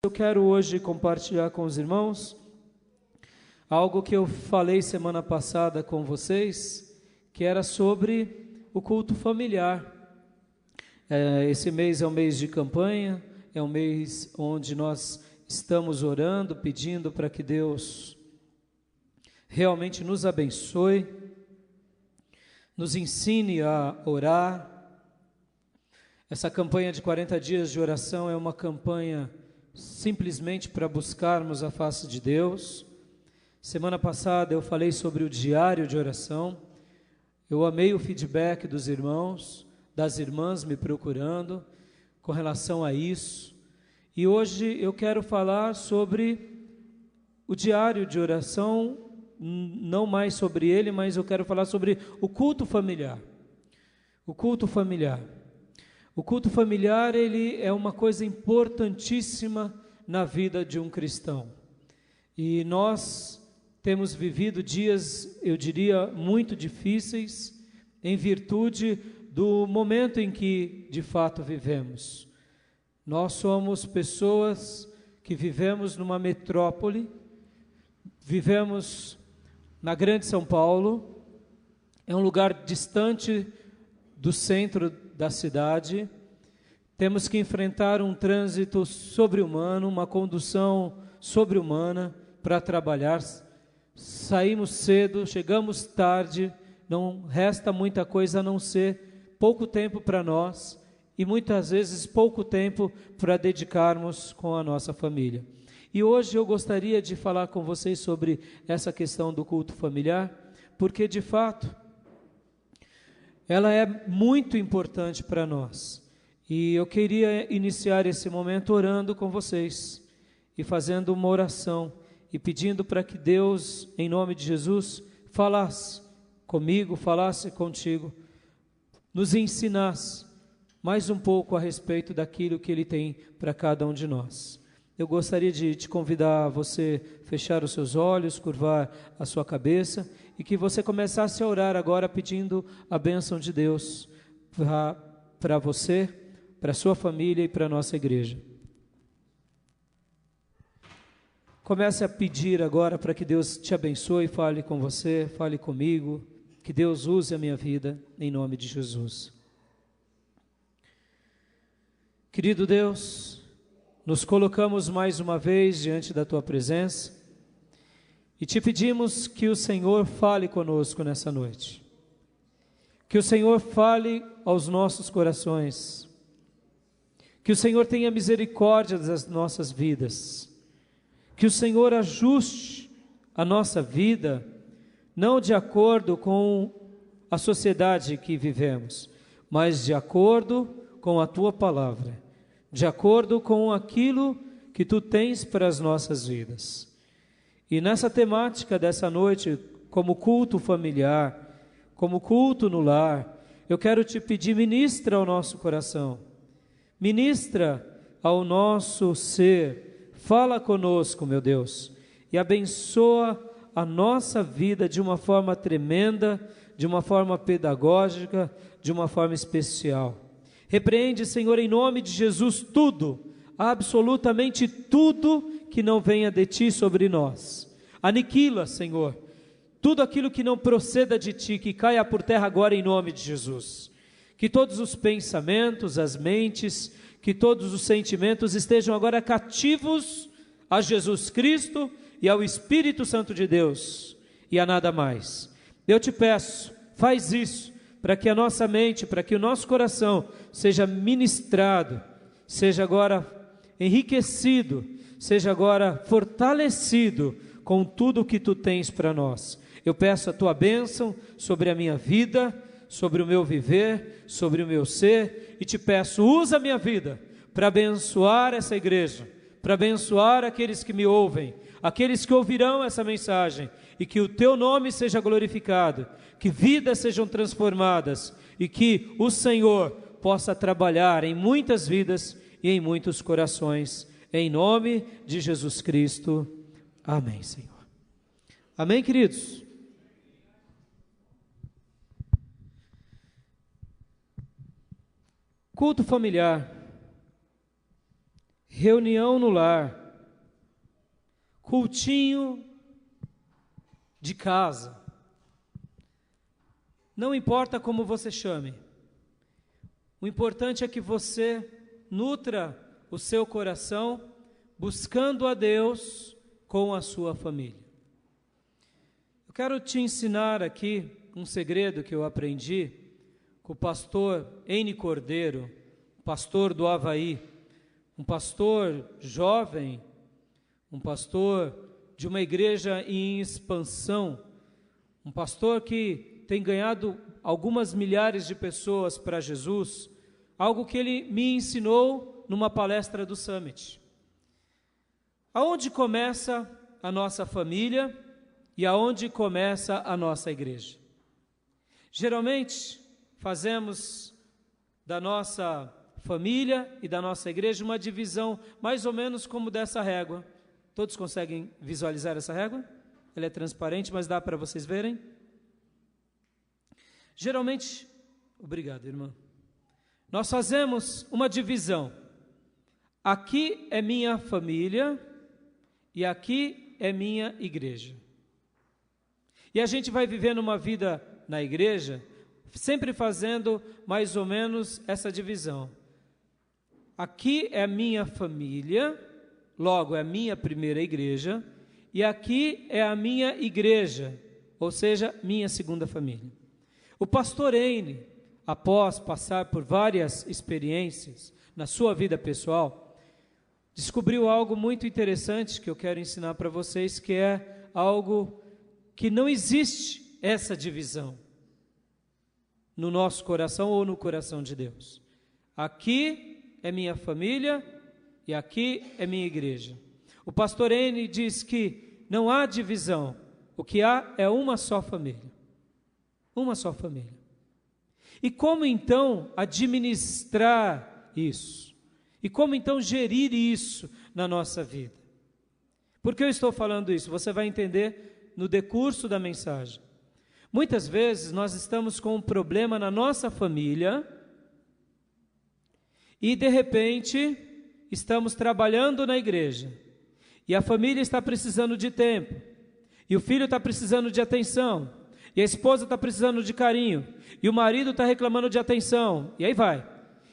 Eu quero hoje compartilhar com os irmãos algo que eu falei semana passada com vocês, que era sobre o culto familiar. Esse mês é um mês de campanha, é um mês onde nós estamos orando, pedindo para que Deus realmente nos abençoe, nos ensine a orar. Essa campanha de 40 dias de oração é uma campanha simplesmente para buscarmos a face de Deus. Semana passada eu falei sobre o diário de oração. Eu amei o feedback dos irmãos, das irmãs me procurando com relação a isso. E hoje eu quero falar sobre o diário de oração, não mais sobre ele, mas eu quero falar sobre o culto familiar. O culto familiar. O culto familiar, ele é uma coisa importantíssima na vida de um cristão. E nós temos vivido dias, eu diria, muito difíceis, em virtude do momento em que, de fato, vivemos. Nós somos pessoas que vivemos numa metrópole, vivemos na Grande São Paulo, é um lugar distante do centro da cidade, temos que enfrentar um trânsito sobre-humano, uma condução sobre-humana para trabalhar. Saímos cedo, chegamos tarde, não resta muita coisa a não ser pouco tempo para nós e muitas vezes pouco tempo para dedicarmos com a nossa família. E hoje eu gostaria de falar com vocês sobre essa questão do culto familiar, porque de fato ela é muito importante para nós. E eu queria iniciar esse momento orando com vocês e fazendo uma oração e pedindo para que Deus, em nome de Jesus, falasse comigo, falasse contigo, nos ensinasse mais um pouco a respeito daquilo que Ele tem para cada um de nós. Eu gostaria de te convidar a você fechar os seus olhos, curvar a sua cabeça e que você começasse a orar agora pedindo a bênção de Deus para você, para a sua família e para a nossa igreja. Comece a pedir agora para que Deus te abençoe, fale com você, fale comigo, que Deus use a minha vida, em nome de Jesus. Querido Deus, nos colocamos mais uma vez diante da Tua presença e te pedimos que o Senhor fale conosco nessa noite. Que o Senhor fale aos nossos corações. Que o Senhor tenha misericórdia das nossas vidas. Que o Senhor ajuste a nossa vida, não de acordo com a sociedade que vivemos, mas de acordo com a Tua palavra, de acordo com aquilo que Tu tens para as nossas vidas. E nessa temática dessa noite, como culto familiar, como culto no lar, eu quero te pedir, ministra ao nosso coração, ministra ao nosso ser, fala conosco, meu Deus, e abençoa a nossa vida de uma forma tremenda, de uma forma pedagógica, de uma forma especial. Repreende, Senhor, em nome de Jesus, tudo, absolutamente tudo que não venha de Ti sobre nós. Aniquila, Senhor, tudo aquilo que não proceda de Ti, que caia por terra agora em nome de Jesus. Que todos os pensamentos, as mentes, que todos os sentimentos estejam agora cativos a Jesus Cristo e ao Espírito Santo de Deus e a nada mais. Eu te peço, faz isso, para que a nossa mente, para que o nosso coração seja ministrado, seja agora enriquecido, seja agora fortalecido com tudo o que Tu tens para nós. Eu peço a Tua bênção sobre a minha vida, sobre o meu viver, sobre o meu ser, e te peço, usa a minha vida para abençoar essa igreja, para abençoar aqueles que me ouvem, aqueles que ouvirão essa mensagem, e que o Teu nome seja glorificado, que vidas sejam transformadas, e que o Senhor possa trabalhar em muitas vidas e em muitos corações, em nome de Jesus Cristo. Amém, Senhor. Amém, queridos? Culto familiar reunião no lar, cultinho de casa. Não importa como você chame, o importante é que você nutra o seu coração buscando a Deus com a sua família. Eu quero te ensinar aqui um segredo que eu aprendi com o pastor N. Cordeiro, pastor do Havaí, um pastor jovem, um pastor de uma igreja em expansão, um pastor que tem ganhado algumas milhares de pessoas para Jesus, algo que ele me ensinou numa palestra do Summit. Aonde começa a nossa família e aonde começa a nossa igreja? Geralmente, fazemos da nossa família e da nossa igreja uma divisão mais ou menos como dessa régua. Todos conseguem visualizar essa régua? Ela é transparente, mas dá para vocês verem? Geralmente, obrigado, irmã. Nós fazemos uma divisão. Aqui é minha família e aqui é minha igreja. E a gente vai vivendo uma vida na igreja, sempre fazendo mais ou menos essa divisão. Aqui é a minha família, logo é a minha primeira igreja, e aqui é a minha igreja, ou seja, minha segunda família. O pastor N, após passar por várias experiências na sua vida pessoal, descobriu algo muito interessante que eu quero ensinar para vocês, que é algo que não existe essa divisão no nosso coração ou no coração de Deus. Aqui é minha família e aqui é minha igreja. O pastor N diz que não há divisão, o que há é uma só família. Uma só família. E como então administrar isso? E como então gerir isso na nossa vida? Por que eu estou falando isso? Você vai entender no decurso da mensagem. Muitas vezes nós estamos com um problema na nossa família e de repente estamos trabalhando na igreja e a família está precisando de tempo e o filho está precisando de atenção e a esposa está precisando de carinho e o marido está reclamando de atenção e aí vai.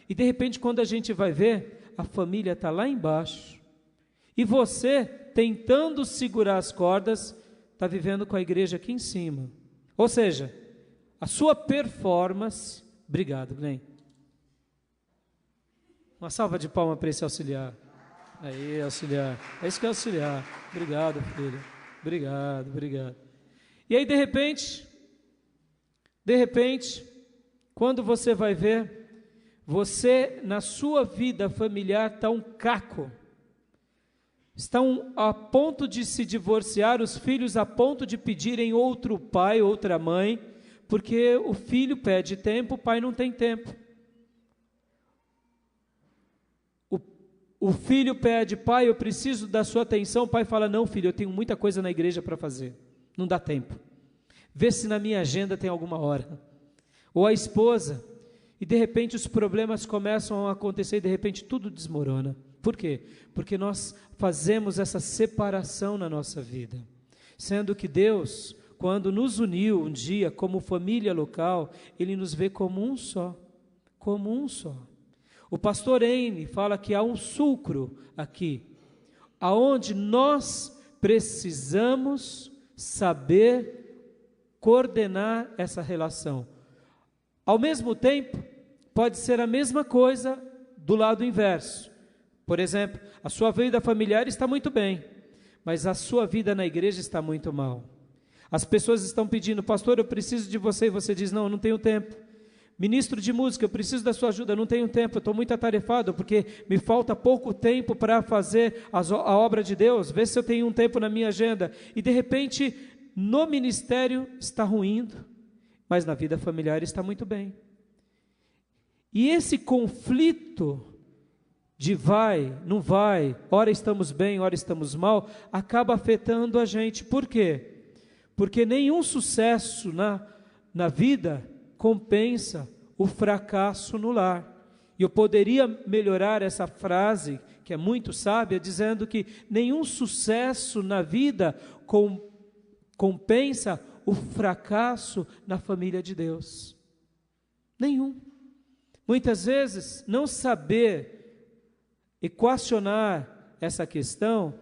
E de repente quando a gente vai ver, a família está lá embaixo e você tentando segurar as cordas está vivendo com a igreja aqui em cima. Ou seja, a sua performance... Obrigado, Glenn. Uma salva de palmas para esse auxiliar. Aí, auxiliar. É isso que é auxiliar. Obrigado, filho. Obrigado, obrigado. E aí, de repente, quando você vai ver, você, na sua vida familiar, está um caco. Estão a ponto de se divorciar, os filhos a ponto de pedirem outro pai, outra mãe, porque o filho pede tempo, o pai não tem tempo. O filho pede, pai, eu preciso da sua atenção, o pai fala, não filho, eu tenho muita coisa na igreja para fazer, não dá tempo. Vê se na minha agenda tem alguma hora. Ou a esposa, e de repente os problemas começam a acontecer e de repente tudo desmorona. Por quê? Porque nós fazemos essa separação na nossa vida, sendo que Deus, quando nos uniu um dia como família local, Ele nos vê como um só, como um só. O pastor N fala que há um fulcro aqui, aonde nós precisamos saber coordenar essa relação. Ao mesmo tempo, pode ser a mesma coisa do lado inverso. Por exemplo, a sua vida familiar está muito bem, mas a sua vida na igreja está muito mal. As pessoas estão pedindo, pastor, eu preciso de você, e você diz, não, eu não tenho tempo. Ministro de música, eu preciso da sua ajuda, eu não tenho tempo, eu estou muito atarefado, porque me falta pouco tempo para fazer a obra de Deus, vê se eu tenho um tempo na minha agenda. E de repente, no ministério está ruindo, mas na vida familiar está muito bem. E esse conflito de vai, não vai, ora estamos bem, ora estamos mal, acaba afetando a gente. Por quê? Porque nenhum sucesso na vida compensa o fracasso no lar. E eu poderia melhorar essa frase, que é muito sábia, dizendo que nenhum sucesso na vida compensa o fracasso na família de Deus. Nenhum. Muitas vezes, não saber equacionar essa questão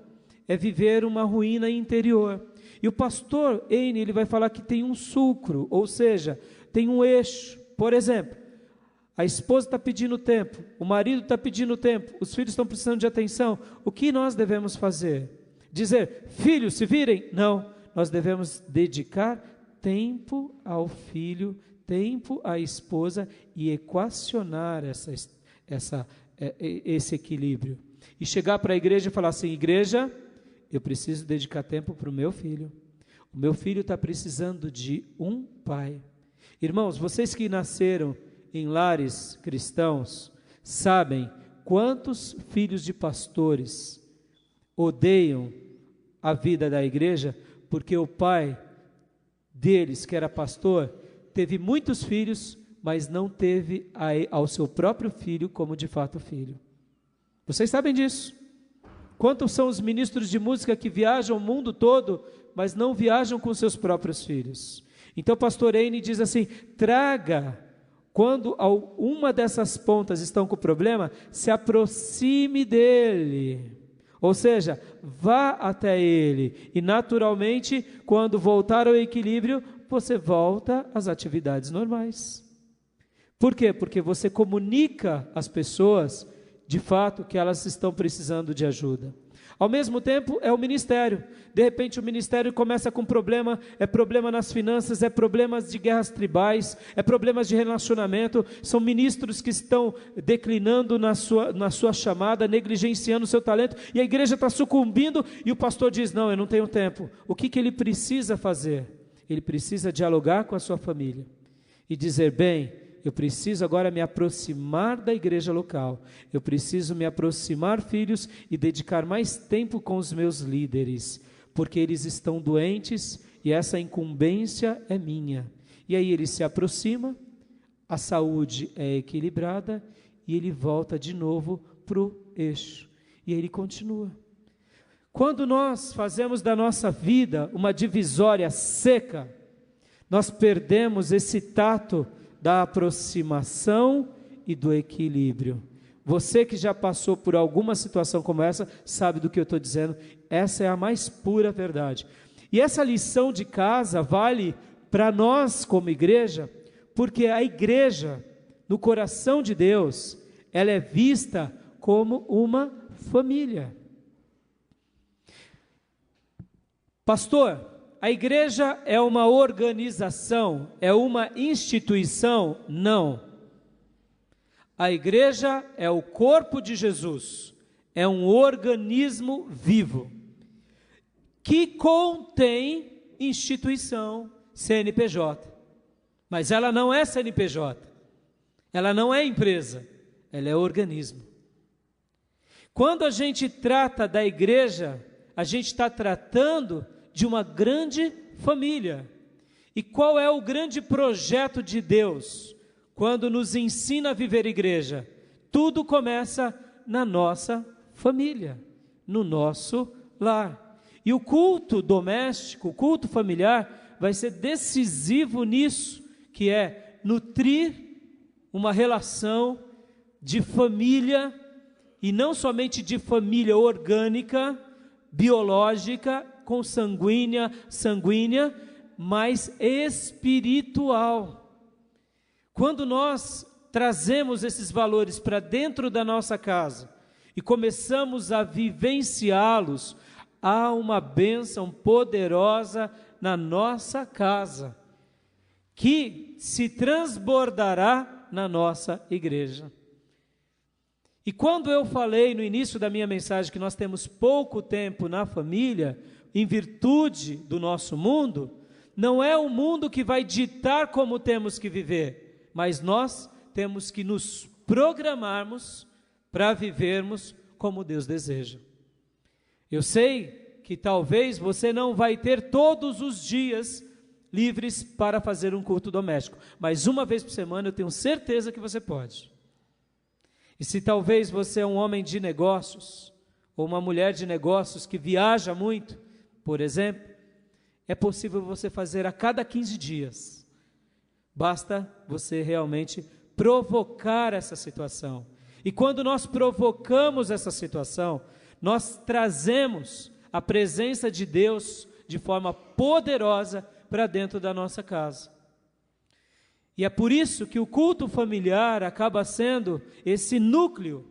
é viver uma ruína interior. E o pastor Heine, ele vai falar que tem um fulcro, ou seja, tem um eixo. Por exemplo, a esposa está pedindo tempo, o marido está pedindo tempo, os filhos estão precisando de atenção. O que nós devemos fazer? Dizer, filhos, se virem? Não, nós devemos dedicar tempo ao filho, tempo à esposa e equacionar esse equilíbrio. E chegar para a igreja e falar assim, igreja, eu preciso dedicar tempo para o meu filho. O meu filho está precisando de um pai. Irmãos, vocês que nasceram em lares cristãos, sabem quantos filhos de pastores odeiam a vida da igreja, porque o pai deles, que era pastor, teve muitos filhos, mas não teve ao seu próprio filho como de fato filho. Vocês sabem disso? Quantos são os ministros de música que viajam o mundo todo, mas não viajam com seus próprios filhos? Então o pastor Heine diz assim, traga, quando uma dessas pontas estão com problema, se aproxime dele, ou seja, vá até ele, e naturalmente, quando voltar ao equilíbrio, você volta às atividades normais. Por quê? Porque você comunica às pessoas, de fato, que elas estão precisando de ajuda. Ao mesmo tempo, é o ministério. De repente, o ministério começa com problema, é problema nas finanças, é problemas de guerras tribais, é problemas de relacionamento. São ministros que estão declinando na sua chamada, negligenciando o seu talento, e a igreja está sucumbindo, e o pastor diz, não, eu não tenho tempo. O que ele precisa fazer? Ele precisa dialogar com a sua família e dizer, bem, eu preciso agora me aproximar da igreja local, eu preciso me aproximar, filhos, e dedicar mais tempo com os meus líderes, porque eles estão doentes e essa incumbência é minha. E aí ele se aproxima, a saúde é equilibrada e ele volta de novo para o eixo, e aí ele continua. Quando nós fazemos da nossa vida uma divisória seca, nós perdemos esse tato da aproximação e do equilíbrio. Você que já passou por alguma situação como essa, sabe do que eu estou dizendo, essa é a mais pura verdade. E essa lição de casa vale para nós como igreja, porque a igreja, no coração de Deus, ela é vista como uma família. Pastor, a igreja é uma organização, é uma instituição? Não. A igreja é o corpo de Jesus, é um organismo vivo, que contém instituição, CNPJ. Mas ela não é CNPJ, ela não é empresa, ela é organismo. Quando a gente trata da igreja, a gente está tratando de uma grande família. E qual é o grande projeto de Deus quando nos ensina a viver igreja? Tudo começa na nossa família, no nosso lar. E o culto doméstico, o culto familiar, vai ser decisivo nisso, que é nutrir uma relação de família, e não somente de família orgânica, biológica, consanguínea, mas espiritual. Quando nós trazemos esses valores para dentro da nossa casa e começamos a vivenciá-los, há uma bênção poderosa na nossa casa, que se transbordará na nossa igreja. E quando eu falei no início da minha mensagem que nós temos pouco tempo na família, em virtude do nosso mundo, não é o mundo que vai ditar como temos que viver, mas nós temos que nos programarmos para vivermos como Deus deseja. Eu sei que talvez você não vai ter todos os dias livres para fazer um culto doméstico, mas uma vez por semana eu tenho certeza que você pode. E se talvez você é um homem de negócios, ou uma mulher de negócios que viaja muito, por exemplo, é possível você fazer a cada 15 dias. Basta você realmente provocar essa situação. E quando nós provocamos essa situação, nós trazemos a presença de Deus de forma poderosa para dentro da nossa casa. E é por isso que o culto familiar acaba sendo esse núcleo,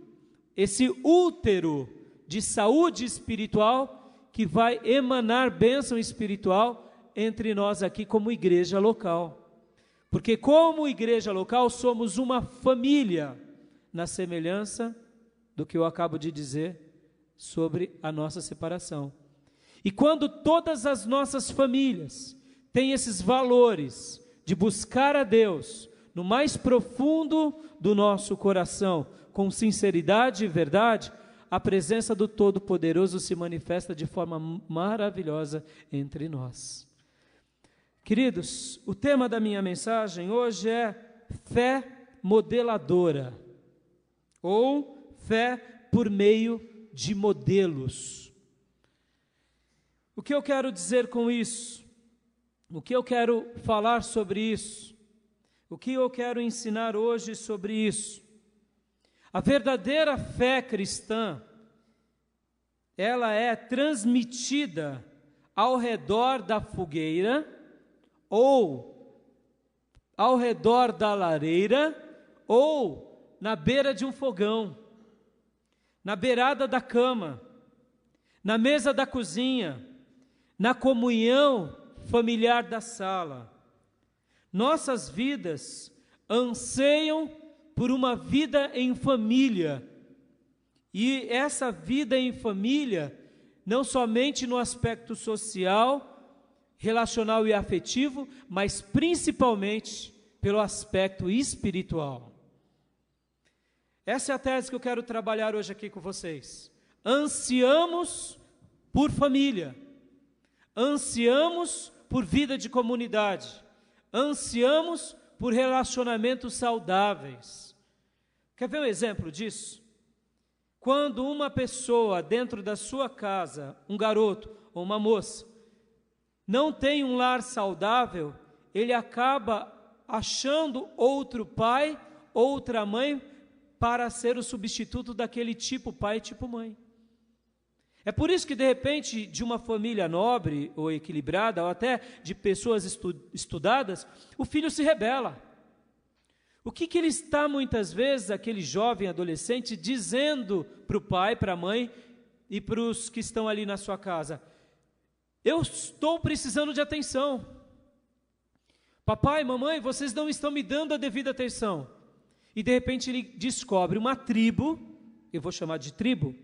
esse útero de saúde espiritual que vai emanar bênção espiritual entre nós aqui como igreja local. Porque como igreja local somos uma família, na semelhança do que eu acabo de dizer sobre a nossa separação. E quando todas as nossas famílias têm esses valores de buscar a Deus no mais profundo do nosso coração, com sinceridade e verdade, a presença do Todo-Poderoso se manifesta de forma maravilhosa entre nós. Queridos, o tema da minha mensagem hoje é fé modeladora, ou fé por meio de modelos. O que eu quero dizer com isso? O que eu quero falar sobre isso? O que eu quero ensinar hoje sobre isso? A verdadeira fé cristã, ela é transmitida ao redor da fogueira ou ao redor da lareira ou na beira de um fogão, na beirada da cama, na mesa da cozinha, na comunhão familiar da sala. Nossas vidas anseiam por uma vida em família. E essa vida em família, não somente no aspecto social, relacional e afetivo, mas principalmente pelo aspecto espiritual. Essa é a tese que eu quero trabalhar hoje aqui com vocês. Ansiamos por família, ansiamos por vida de comunidade, ansiamos por relacionamentos saudáveis. Quer ver um exemplo disso? Quando uma pessoa dentro da sua casa, um garoto ou uma moça, não tem um lar saudável, ele acaba achando outro pai, outra mãe, para ser o substituto daquele tipo pai e tipo mãe. É por isso que, de repente, de uma família nobre ou equilibrada, ou até de pessoas estudadas, o filho se rebela. O que ele está, muitas vezes, aquele jovem adolescente, dizendo para o pai, para a mãe e para os que estão ali na sua casa? Eu estou precisando de atenção. Papai, mamãe, vocês não estão me dando a devida atenção. E de repente ele descobre uma tribo, eu vou chamar de tribo,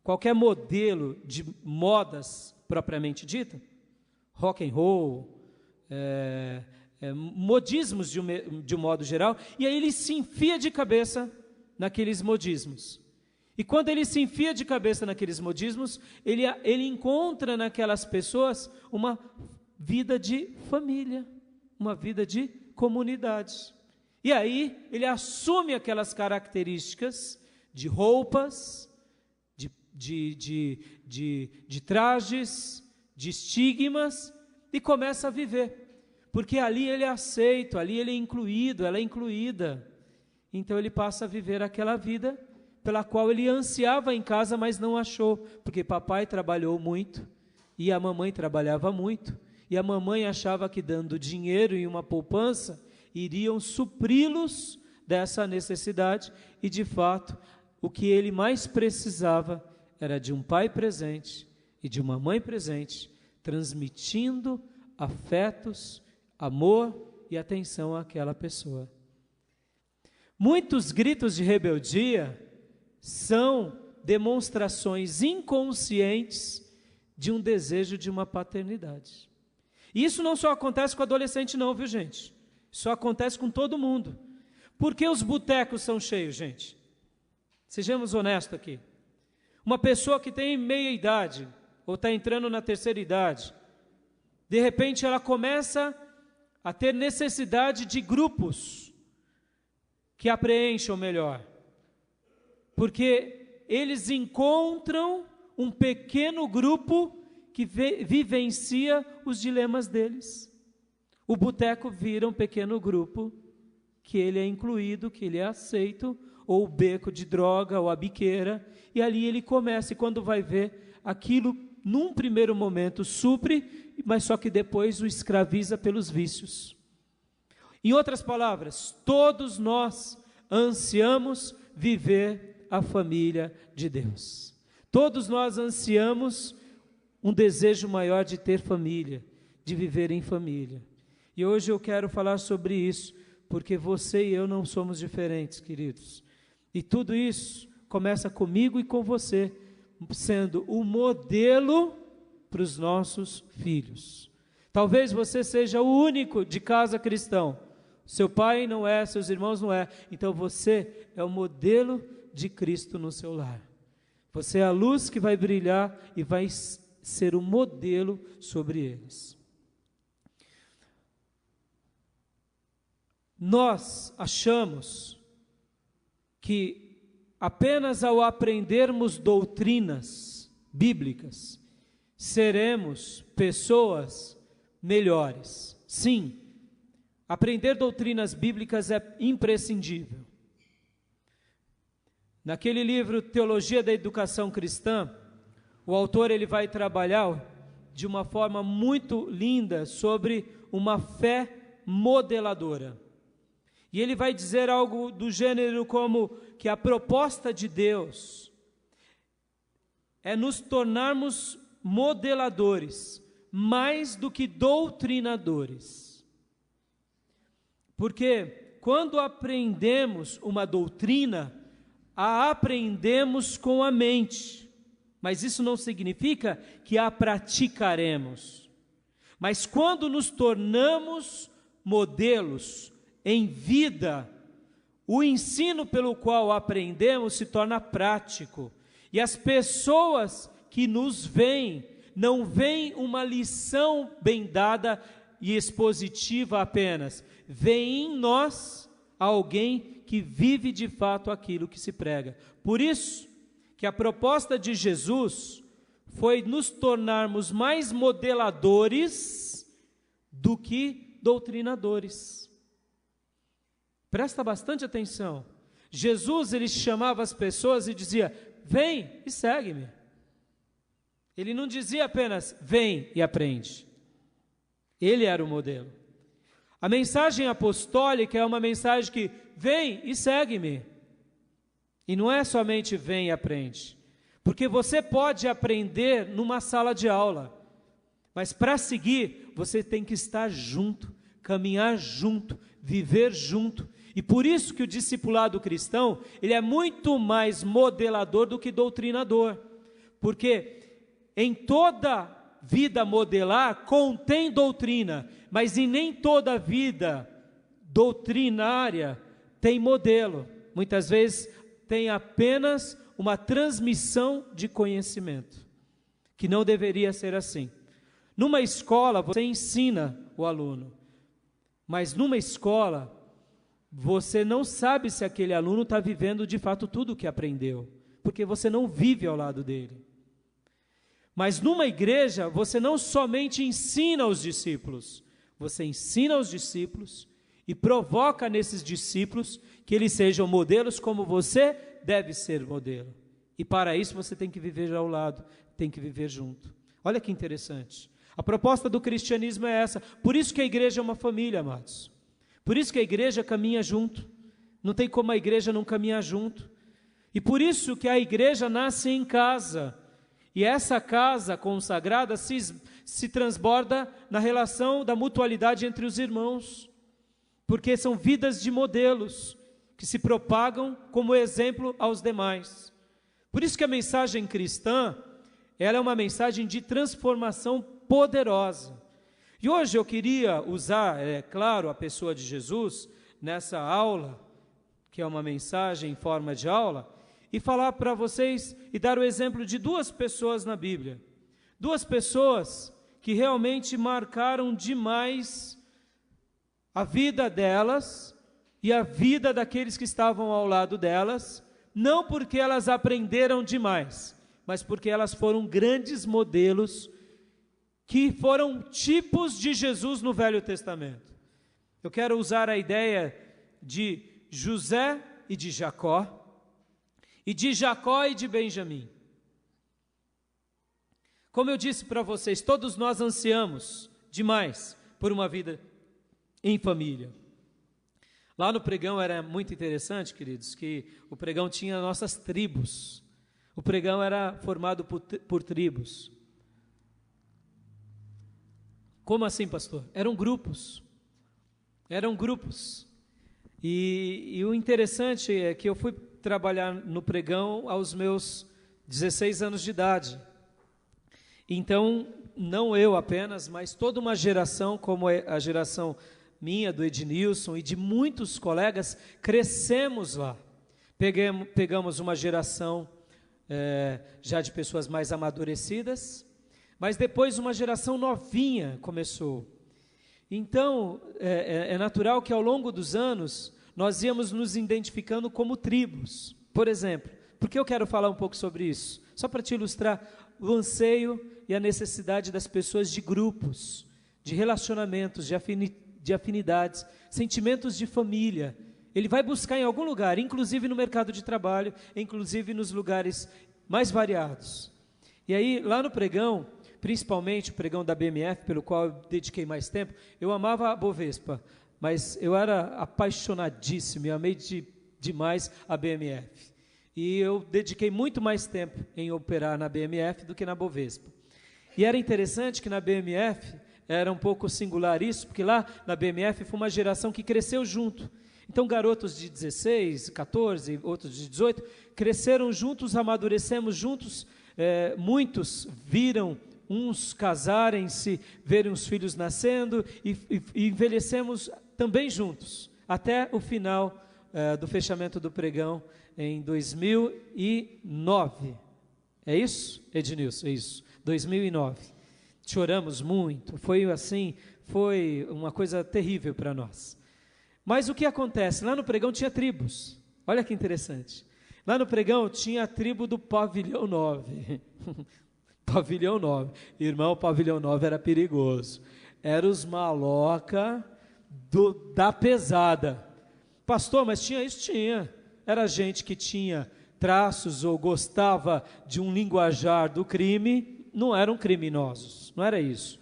qualquer modelo de modas propriamente dita, rock and roll, modismos de um modo geral, e aí ele se enfia de cabeça naqueles modismos. E quando ele se enfia de cabeça naqueles modismos, ele encontra naquelas pessoas uma vida de família, uma vida de comunidade. E aí ele assume aquelas características de roupas, de trajes, de estigmas, e começa a viver. Porque ali ele é aceito, ali ele é incluído, ela é incluída. Então ele passa a viver aquela vida pela qual ele ansiava em casa, mas não achou. Porque papai trabalhou muito, e a mamãe trabalhava muito, e a mamãe achava que dando dinheiro e uma poupança, iriam supri-los dessa necessidade, e de fato, o que ele mais precisava era de um pai presente e de uma mãe presente, transmitindo afetos, amor e atenção àquela pessoa. Muitos gritos de rebeldia são demonstrações inconscientes de um desejo de uma paternidade. E isso não só acontece com adolescente não, viu gente? Isso acontece com todo mundo. Por que os botecos são cheios, gente? Sejamos honestos aqui. Uma pessoa que tem meia idade, ou está entrando na terceira idade, de repente ela começa a ter necessidade de grupos que a preencham melhor. porque eles encontram um pequeno grupo que vivencia os dilemas deles. O boteco vira um pequeno grupo que ele é incluído, que ele é aceito, ou o beco de droga, ou a biqueira, e ali ele começa, e quando vai ver, aquilo, num primeiro momento, supre, mas só que depois o escraviza pelos vícios. Em outras palavras, todos nós ansiamos viver a família de Deus. Todos nós ansiamos um desejo maior de ter família, de viver em família. E hoje eu quero falar sobre isso, porque você e eu não somos diferentes, queridos. E tudo isso começa comigo e com você, sendo o modelo para os nossos filhos. Talvez você seja o único de casa cristão. Seu pai não é, seus irmãos não é. Então você é o modelo de Cristo no seu lar. Você é a luz que vai brilhar e vai ser o modelo sobre eles. Nós achamos que apenas ao aprendermos doutrinas bíblicas, seremos pessoas melhores. Sim, aprender doutrinas bíblicas é imprescindível. Naquele livro Teologia da Educação Cristã, o autor ele vai trabalhar de uma forma muito linda sobre uma fé modeladora. E ele vai dizer algo do gênero como que a proposta de Deus é nos tornarmos modeladores, mais do que doutrinadores. Porque quando aprendemos uma doutrina, a aprendemos com a mente, mas isso não significa que a praticaremos. Mas quando nos tornamos modelos em vida, o ensino pelo qual aprendemos se torna prático. E as pessoas que nos veem, não veem uma lição bem dada e expositiva apenas. Veem em nós alguém que vive de fato aquilo que se prega. Por isso que a proposta de Jesus foi nos tornarmos mais modeladores do que doutrinadores. Presta bastante atenção. Jesus, ele chamava as pessoas e dizia: vem e segue-me. Ele não dizia apenas: vem e aprende. Ele era o modelo. A mensagem apostólica é uma mensagem que vem e segue-me. E não é somente vem e aprende. Porque você pode aprender numa sala de aula, mas para seguir, você tem que estar junto, caminhar junto, viver junto. E por isso que o discipulado cristão, ele é muito mais modelador do que doutrinador. Porque em toda vida modelar contém doutrina, mas em nem toda vida doutrinária tem modelo. Muitas vezes tem apenas uma transmissão de conhecimento, que não deveria ser assim. Numa escola você ensina o aluno, mas numa escola você não sabe se aquele aluno está vivendo de fato tudo o que aprendeu, porque você não vive ao lado dele. Mas numa igreja, você não somente ensina os discípulos, você ensina os discípulos e provoca nesses discípulos que eles sejam modelos como você deve ser modelo. E para isso você tem que viver ao lado, tem que viver junto. Olha que interessante. A proposta do cristianismo é essa. Por isso que a igreja é uma família, amados. Por isso que a igreja caminha junto. Não tem como a igreja não caminhar junto. E por isso que a igreja nasce em casa. E essa casa consagrada se transborda na relação da mutualidade entre os irmãos. Porque são vidas de modelos que se propagam como exemplo aos demais. Por isso que a mensagem cristã, ela é uma mensagem de transformação poderosa. E hoje eu queria usar, é claro, a pessoa de Jesus nessa aula, que é uma mensagem em forma de aula, e falar para vocês e dar o exemplo de duas pessoas na Bíblia. Duas pessoas que realmente marcaram demais a vida delas e a vida daqueles que estavam ao lado delas, não porque elas aprenderam demais, mas porque elas foram grandes modelos que foram tipos de Jesus no Velho Testamento. Eu quero usar a ideia de José e de Jacó e de Benjamim. Como eu disse para vocês, todos nós ansiamos demais por uma vida em família. Lá no pregão era muito interessante, queridos, que o pregão tinha nossas tribos. O pregão era formado por tribos. Como assim, pastor? Eram grupos. E o interessante é que eu fui trabalhar no pregão aos meus 16 anos de idade. Então, não eu apenas, mas toda uma geração, como a geração minha, do Ednilson e de muitos colegas, crescemos lá. Pegamos uma geração já de pessoas mais amadurecidas, mas depois uma geração novinha começou. Então, é natural que ao longo dos anos, nós íamos nos identificando como tribos. Por exemplo, por que eu quero falar um pouco sobre isso? Só para te ilustrar o anseio e a necessidade das pessoas de grupos, de relacionamentos, de afinidades, sentimentos de família. Ele vai buscar em algum lugar, inclusive no mercado de trabalho, inclusive nos lugares mais variados. E aí, lá no pregão, principalmente o pregão da BMF, pelo qual eu dediquei mais tempo, eu amava a Bovespa, mas eu era apaixonadíssimo e amei demais a BMF. E eu dediquei muito mais tempo em operar na BMF do que na Bovespa. E era interessante que na BMF, era um pouco singular isso, porque lá na BMF foi uma geração que cresceu junto. Então garotos de 16, 14, outros de 18, cresceram juntos, amadurecemos juntos, muitos viram uns casarem-se, verem os filhos nascendo e envelhecemos também juntos, até o final do fechamento do pregão em 2009. É isso, Ednilson? É isso, 2009. Choramos muito, foi uma coisa terrível para nós. Mas o que acontece? Lá no pregão tinha tribos, olha que interessante. Lá no pregão tinha a tribo do Pavilhão 9. Pavilhão 9. Irmão, Pavilhão 9 era perigoso. Era os maloca da pesada. Pastor, mas tinha isso? Tinha. Era gente que tinha traços ou gostava de um linguajar do crime. Não eram criminosos, não era isso.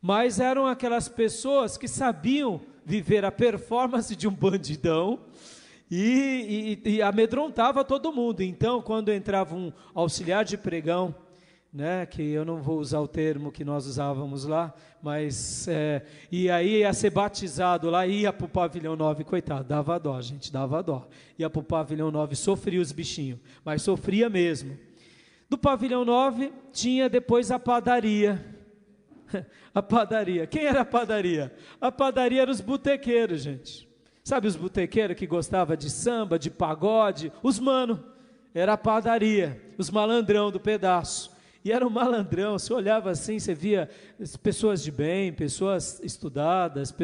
Mas eram aquelas pessoas que sabiam viver a performance de um bandidão e amedrontava todo mundo. Então, quando entrava um auxiliar de pregão, né, que eu não vou usar o termo que nós usávamos lá, mas e aí ia ser batizado lá, ia para o Pavilhão 9, coitado, dava dó, gente, dava dó. Ia para o Pavilhão 9, sofria os bichinhos, mas sofria mesmo. Do Pavilhão 9 tinha depois a padaria. A padaria. Quem era a padaria? A padaria eram os botequeiros, gente. Sabe os botequeiros que gostavam de samba, de pagode? Os mano. Era a padaria, os malandrão do pedaço. E era um malandrão, você olhava assim, você via pessoas de bem, pessoas estudadas,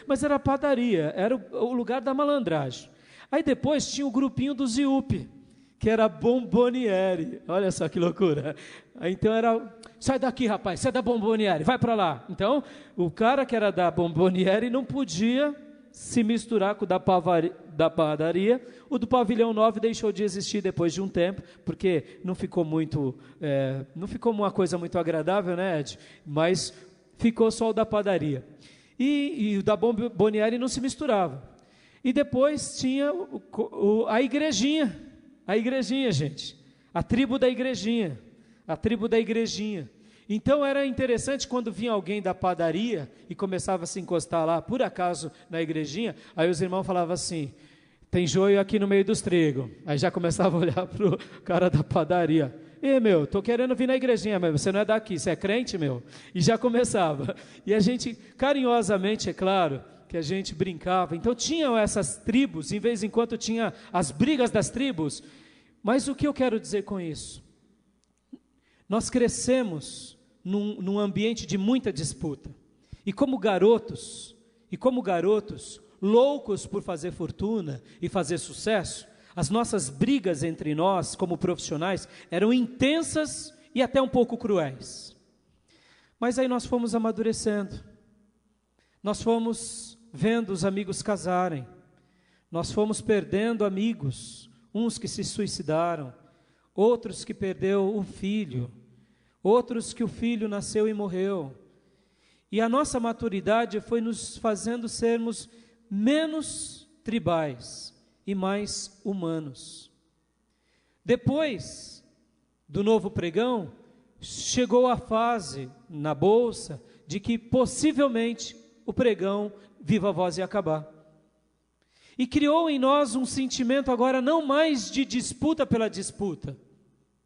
mas era a padaria, era o lugar da malandragem. Aí depois tinha o grupinho do Ziup, que era Bomboniere, olha só que loucura. Aí então era, sai daqui rapaz, você é da Bomboniere, vai para lá. Então o cara que era da Bomboniere não podia se misturar com o da padaria. O do Pavilhão 9 deixou de existir depois de um tempo, porque não ficou uma coisa muito agradável, né, Ed? Mas ficou só o da padaria. E o da Bomboniere não se misturava. E depois tinha a igrejinha, gente, a tribo da igrejinha. Então era interessante quando vinha alguém da padaria e começava a se encostar lá, por acaso, na igrejinha, aí os irmãos falavam assim, tem joio aqui no meio dos trigos. Aí já começava a olhar para o cara da padaria. Meu, estou querendo vir na igrejinha, mas você não é daqui, você é crente, meu? E já começava. E a gente, carinhosamente, é claro, que a gente brincava. Então tinham essas tribos, em vez em quando tinha as brigas das tribos. Mas o que eu quero dizer com isso? Nós crescemos num ambiente de muita disputa. E como garotos, loucos por fazer fortuna e fazer sucesso, As nossas brigas entre nós, como profissionais, eram intensas e até um pouco cruéis. Mas aí nós fomos amadurecendo, nós fomos vendo os amigos casarem, nós fomos perdendo amigos, uns que se suicidaram, outros que perdeu o filho, outros que o filho nasceu e morreu. E a nossa maturidade foi nos fazendo sermos menos tribais e mais humanos. Depois do novo pregão, chegou a fase na bolsa de que possivelmente o pregão Viva Voz ia acabar. E criou em nós um sentimento agora não mais de disputa pela disputa.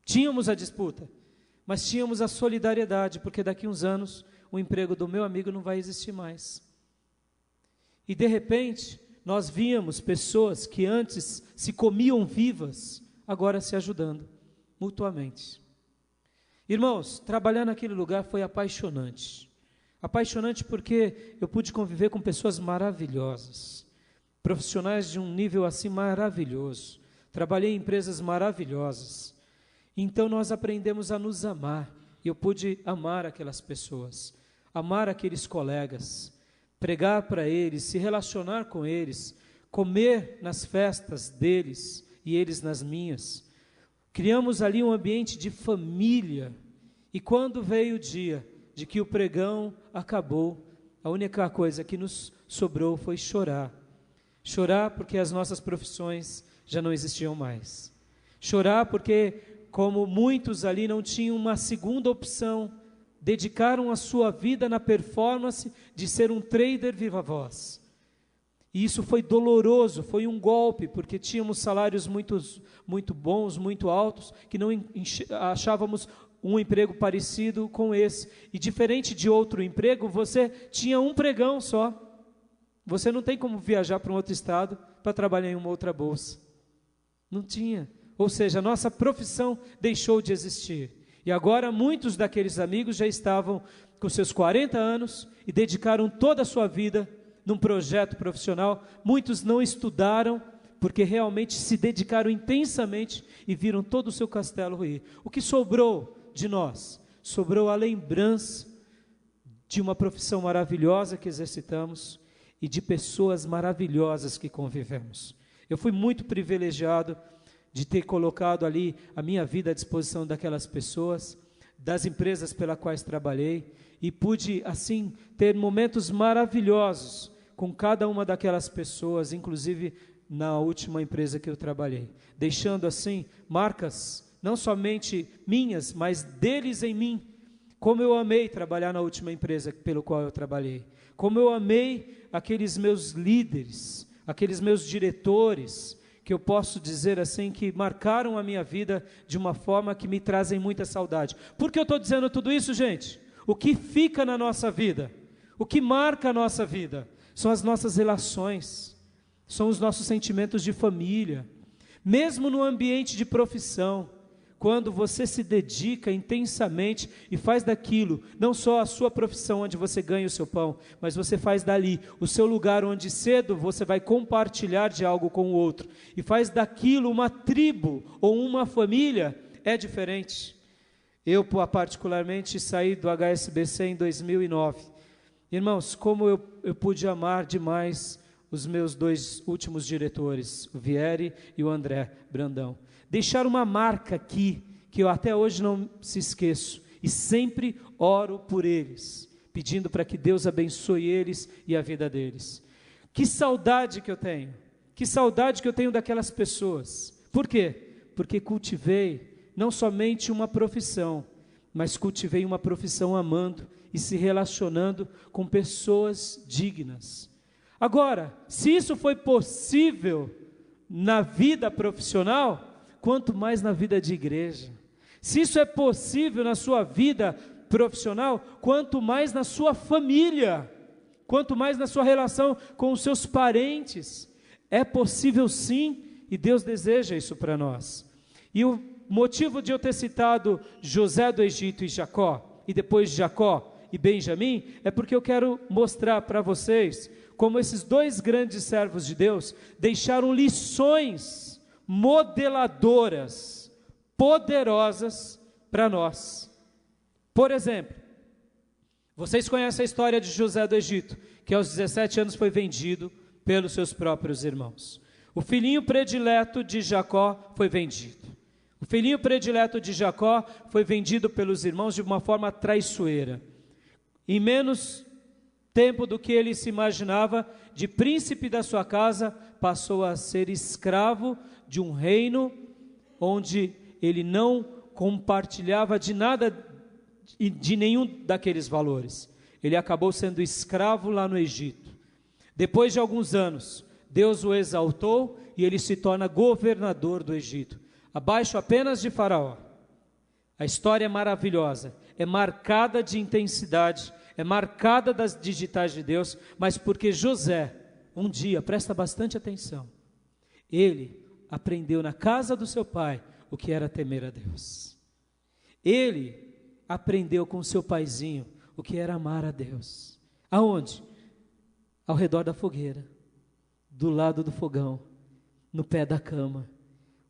Tínhamos a disputa, mas tínhamos a solidariedade, porque daqui uns anos o emprego do meu amigo não vai existir mais. E de repente, nós víamos pessoas que antes se comiam vivas, agora se ajudando mutuamente. Irmãos, trabalhar naquele lugar foi apaixonante. Apaixonante porque eu pude conviver com pessoas maravilhosas, profissionais de um nível assim maravilhoso. Trabalhei em empresas maravilhosas. Então nós aprendemos a nos amar. E eu pude amar aquelas pessoas, amar aqueles colegas, pregar para eles, se relacionar com eles, comer nas festas deles e eles nas minhas. Criamos ali um ambiente de família. E quando veio o dia de que o pregão acabou, a única coisa que nos sobrou foi chorar. Chorar porque as nossas profissões já não existiam mais. Chorar porque, como muitos ali não tinham uma segunda opção, dedicaram a sua vida na performance de ser um trader viva voz. E isso foi doloroso, foi um golpe, porque tínhamos salários muito bons, muito altos, que não achávamos um emprego parecido com esse. E diferente de outro emprego, você tinha um pregão só. Você não tem como viajar para um outro estado para trabalhar em uma outra bolsa. Não tinha. Ou seja, a nossa profissão deixou de existir. E agora muitos daqueles amigos já estavam com seus 40 anos e dedicaram toda a sua vida num projeto profissional. Muitos não estudaram porque realmente se dedicaram intensamente e viram todo o seu castelo ruir. O que sobrou de nós? Sobrou a lembrança de uma profissão maravilhosa que exercitamos e de pessoas maravilhosas que convivemos. Eu fui muito privilegiado de ter colocado ali a minha vida à disposição daquelas pessoas, das empresas pelas quais trabalhei, e pude, assim, ter momentos maravilhosos com cada uma daquelas pessoas, inclusive na última empresa que eu trabalhei, deixando, assim, marcas, não somente minhas, mas deles em mim. Como eu amei trabalhar na última empresa pelo qual eu trabalhei, como eu amei aqueles meus líderes, aqueles meus diretores, que eu posso dizer assim, que marcaram a minha vida de uma forma que me trazem muita saudade. Por que eu estou dizendo tudo isso, gente? O que fica na nossa vida, o que marca a nossa vida, são as nossas relações, são os nossos sentimentos de família, mesmo no ambiente de profissão. Quando você se dedica intensamente e faz daquilo, não só a sua profissão onde você ganha o seu pão, mas você faz dali o seu lugar onde cedo você vai compartilhar de algo com o outro, e faz daquilo uma tribo ou uma família, é diferente. Eu particularmente saí do HSBC em 2009. Irmãos, como eu pude amar demais os meus dois últimos diretores, o Vieri e o André Brandão. Deixar uma marca aqui, que eu até hoje não se esqueço, e sempre oro por eles, pedindo para que Deus abençoe eles e a vida deles. Que saudade que eu tenho daquelas pessoas. Por quê? Porque cultivei não somente uma profissão, mas cultivei uma profissão amando e se relacionando com pessoas dignas. Agora, se isso foi possível na vida profissional, quanto mais na vida de igreja. Se isso é possível na sua vida profissional, quanto mais na sua família, quanto mais na sua relação com os seus parentes. É possível sim, e Deus deseja isso para nós. E o motivo de eu ter citado José do Egito e Jacó, e depois Jacó e Benjamim, é porque eu quero mostrar para vocês como esses dois grandes servos de Deus deixaram lições modeladoras, poderosas para nós. Por exemplo, vocês conhecem a história de José do Egito, que aos 17 anos foi vendido pelos seus próprios irmãos. O filhinho predileto de Jacó foi vendido. O filhinho predileto de Jacó foi vendido pelos irmãos de uma forma traiçoeira. Em menos tempo do que ele se imaginava, de príncipe da sua casa, passou a ser escravo de um reino onde ele não compartilhava de nada, de nenhum daqueles valores. Ele acabou sendo escravo lá no Egito. Depois de alguns anos, Deus o exaltou e ele se torna governador do Egito, abaixo apenas de Faraó. A história é maravilhosa, é marcada de intensidade, é marcada das digitais de Deus, mas porque José, um dia, presta bastante atenção, ele aprendeu na casa do seu pai o que era temer a Deus. Ele aprendeu com seu paizinho o que era amar a Deus. Aonde? Ao redor da fogueira, do lado do fogão, no pé da cama,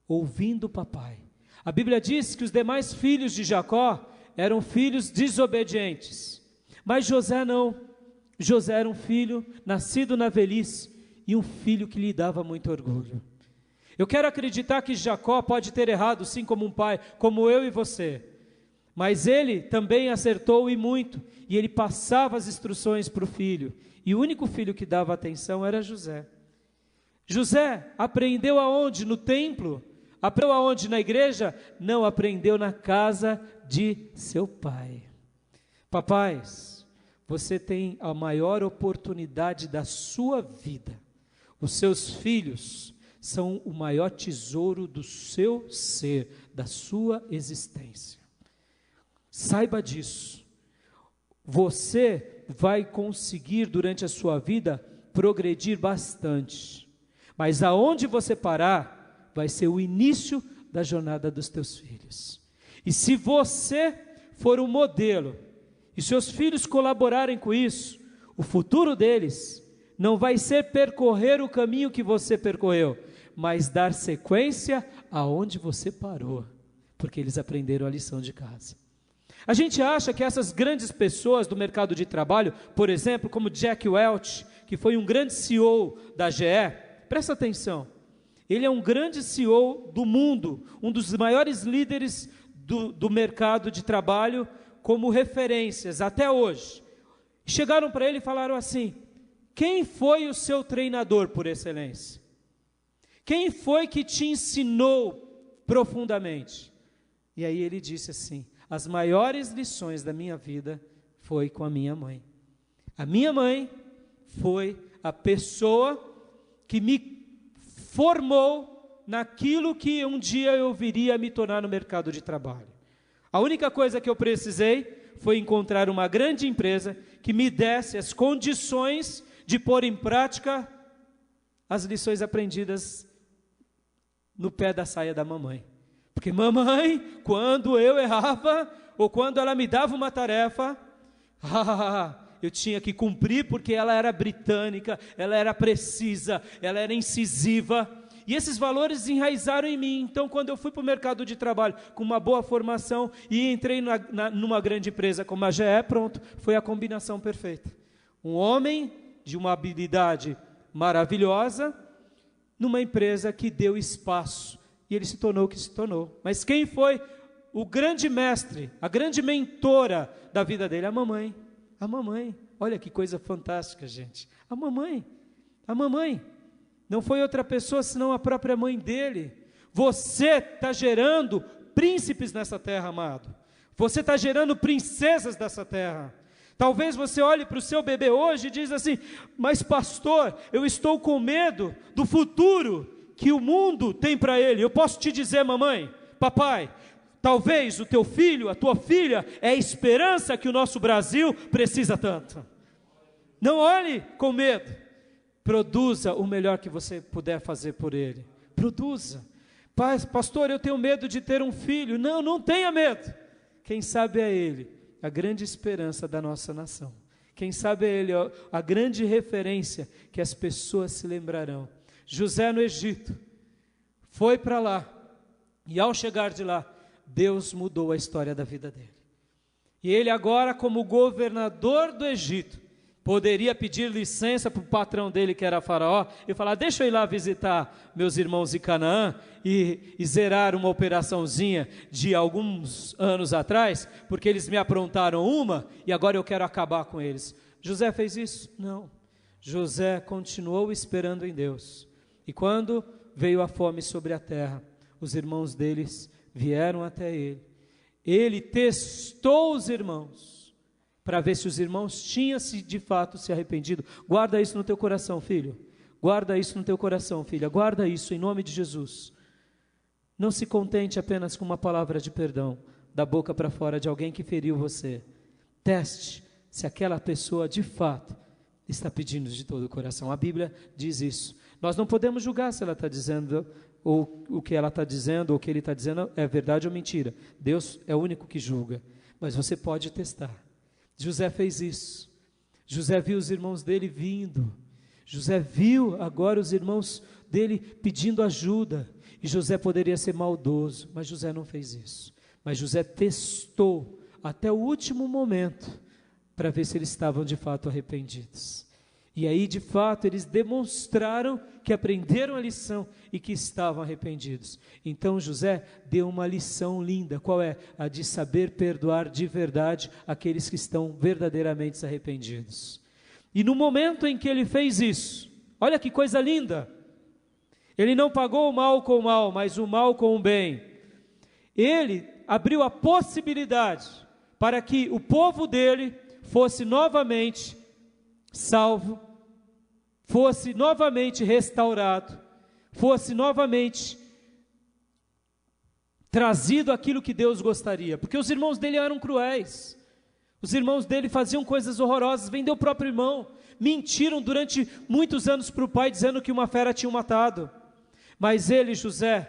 ouvindo o papai. A Bíblia diz que os demais filhos de Jacó eram filhos desobedientes, mas José não. José era um filho nascido na velhice e um filho que lhe dava muito orgulho. Eu quero acreditar que Jacó pode ter errado, sim, como um pai, como eu e você, mas ele também acertou e muito, e ele passava as instruções para o filho, e o único filho que dava atenção era José. José aprendeu aonde? No templo? Aprendeu aonde? Na igreja? Não, aprendeu na casa de seu pai. Papais, você tem a maior oportunidade da sua vida. Os seus filhos são o maior tesouro do seu ser, da sua existência. Saiba disso. Você vai conseguir durante a sua vida progredir bastante, mas aonde você parar vai ser o início da jornada dos teus filhos. E se você for um modelo e seus filhos colaborarem com isso, o futuro deles não vai ser percorrer o caminho que você percorreu, mas dar sequência aonde você parou, porque eles aprenderam a lição de casa. A gente acha que essas grandes pessoas do mercado de trabalho, por exemplo, como Jack Welch, que foi um grande CEO da GE, presta atenção, ele é um grande CEO do mundo, um dos maiores líderes do mercado de trabalho, como referências até hoje. Chegaram para ele e falaram assim: quem foi o seu treinador por excelência? Quem foi que te ensinou profundamente? E aí ele disse assim: as maiores lições da minha vida foi com a minha mãe. A minha mãe foi a pessoa que me formou naquilo que um dia eu viria a me tornar no mercado de trabalho. A única coisa que eu precisei foi encontrar uma grande empresa que me desse as condições de pôr em prática as lições aprendidas no pé da saia da mamãe. Porque mamãe, quando eu errava, ou quando ela me dava uma tarefa, eu tinha que cumprir, porque ela era britânica, ela era precisa, ela era incisiva, e esses valores enraizaram em mim. Então, quando eu fui para o mercado de trabalho com uma boa formação e entrei numa grande empresa como a GE, pronto, foi a combinação perfeita. Um homem de uma habilidade maravilhosa, numa empresa que deu espaço, e ele se tornou o que se tornou. Mas quem foi o grande mestre, a grande mentora da vida dele? A mamãe. A mamãe. Olha que coisa fantástica, gente. A mamãe. A mamãe. Não foi outra pessoa senão a própria mãe dele. Você está gerando príncipes nessa terra, amado. Você está gerando princesas dessa terra. Talvez você olhe para o seu bebê hoje e diz assim: mas pastor, eu estou com medo do futuro que o mundo tem para ele. Eu posso te dizer, mamãe, papai, talvez o teu filho, a tua filha, é a esperança que o nosso Brasil precisa tanto. Não olhe com medo. Produza o melhor que você puder fazer por ele. Produza. Pastor, eu tenho medo de ter um filho. Não, não tenha medo. Quem sabe é ele a grande esperança da nossa nação. Quem sabe é ele a grande referência que as pessoas se lembrarão. José no Egito foi para lá, e ao chegar de lá, Deus mudou a história da vida dele. E ele agora, como governador do Egito, poderia pedir licença para o patrão dele, que era Faraó, e falar: deixa eu ir lá visitar meus irmãos em Canaã e zerar uma operaçãozinha de alguns anos atrás, porque eles me aprontaram uma e agora eu quero acabar com eles. José fez isso? Não. José continuou esperando em Deus. E quando veio a fome sobre a terra, os irmãos deles vieram até ele. Ele testou os irmãos para ver se os irmãos tinham de fato se arrependido. Guarda isso no teu coração, filho. Guarda isso no teu coração, filha. Guarda isso em nome de Jesus. Não se contente apenas com uma palavra de perdão da boca para fora de alguém que feriu você. Teste se aquela pessoa de fato está pedindo de todo o coração. A Bíblia diz isso. Nós não podemos julgar se ela está dizendo, ou o que ela está dizendo, ou o que ele está dizendo é verdade ou mentira. Deus é o único que julga. Mas você pode testar. José fez isso. José viu os irmãos dele vindo. José viu agora os irmãos dele pedindo ajuda. E José poderia ser maldoso, mas José não fez isso. Mas José testou até o último momento para ver se eles estavam de fato arrependidos. E aí, de fato, eles demonstraram que aprenderam a lição e que estavam arrependidos. Então José deu uma lição linda. Qual é? A de saber perdoar de verdade aqueles que estão verdadeiramente arrependidos. E no momento em que ele fez isso, olha que coisa linda, ele não pagou o mal com o mal, mas o mal com o bem. Ele abriu a possibilidade para que o povo dele fosse novamente salvo, fosse novamente restaurado, fosse novamente trazido aquilo que Deus gostaria, porque os irmãos dele eram cruéis, os irmãos dele faziam coisas horrorosas, vendeu o próprio irmão, mentiram durante muitos anos para o pai, dizendo que uma fera tinha matado, mas ele, José,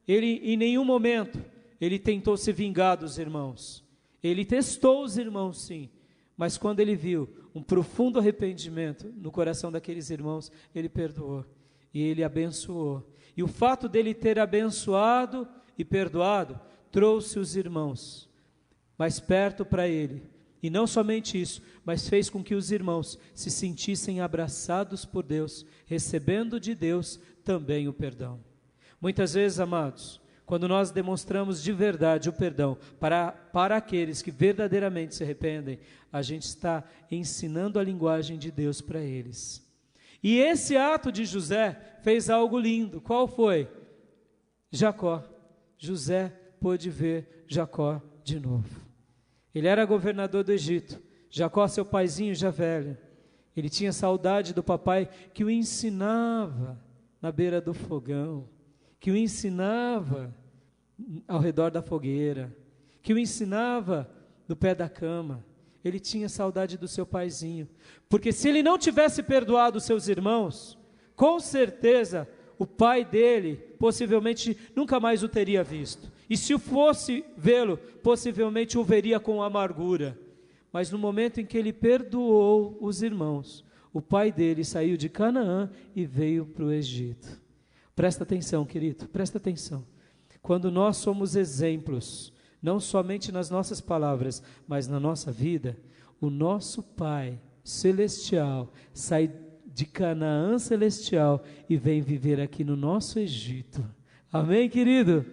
ele em nenhum momento, ele tentou se vingar dos irmãos, ele testou os irmãos sim, mas quando ele viu um profundo arrependimento no coração daqueles irmãos, ele perdoou e ele abençoou. E o fato dele ter abençoado e perdoado, trouxe os irmãos mais perto para ele. E não somente isso, mas fez com que os irmãos se sentissem abraçados por Deus, recebendo de Deus também o perdão. Muitas vezes, amados, quando nós demonstramos de verdade o perdão para aqueles que verdadeiramente se arrependem, a gente está ensinando a linguagem de Deus para eles. E esse ato de José fez algo lindo. Qual foi? Jacó. José pôde ver Jacó de novo. Ele era governador do Egito. Jacó, seu paizinho já velho. Ele tinha saudade do papai que o ensinava na beira do fogão, que o ensinava ao redor da fogueira, que o ensinava no pé da cama. Ele tinha saudade do seu paizinho, porque se ele não tivesse perdoado os seus irmãos, com certeza o pai dele possivelmente nunca mais o teria visto, e se o fosse vê-lo, possivelmente o veria com amargura. Mas no momento em que ele perdoou os irmãos, o pai dele saiu de Canaã e veio para o Egito. Presta atenção, querido, presta atenção. Quando nós somos exemplos, não somente nas nossas palavras, mas na nossa vida, o nosso Pai Celestial sai de Canaã Celestial e vem viver aqui no nosso Egito. Amém, querido?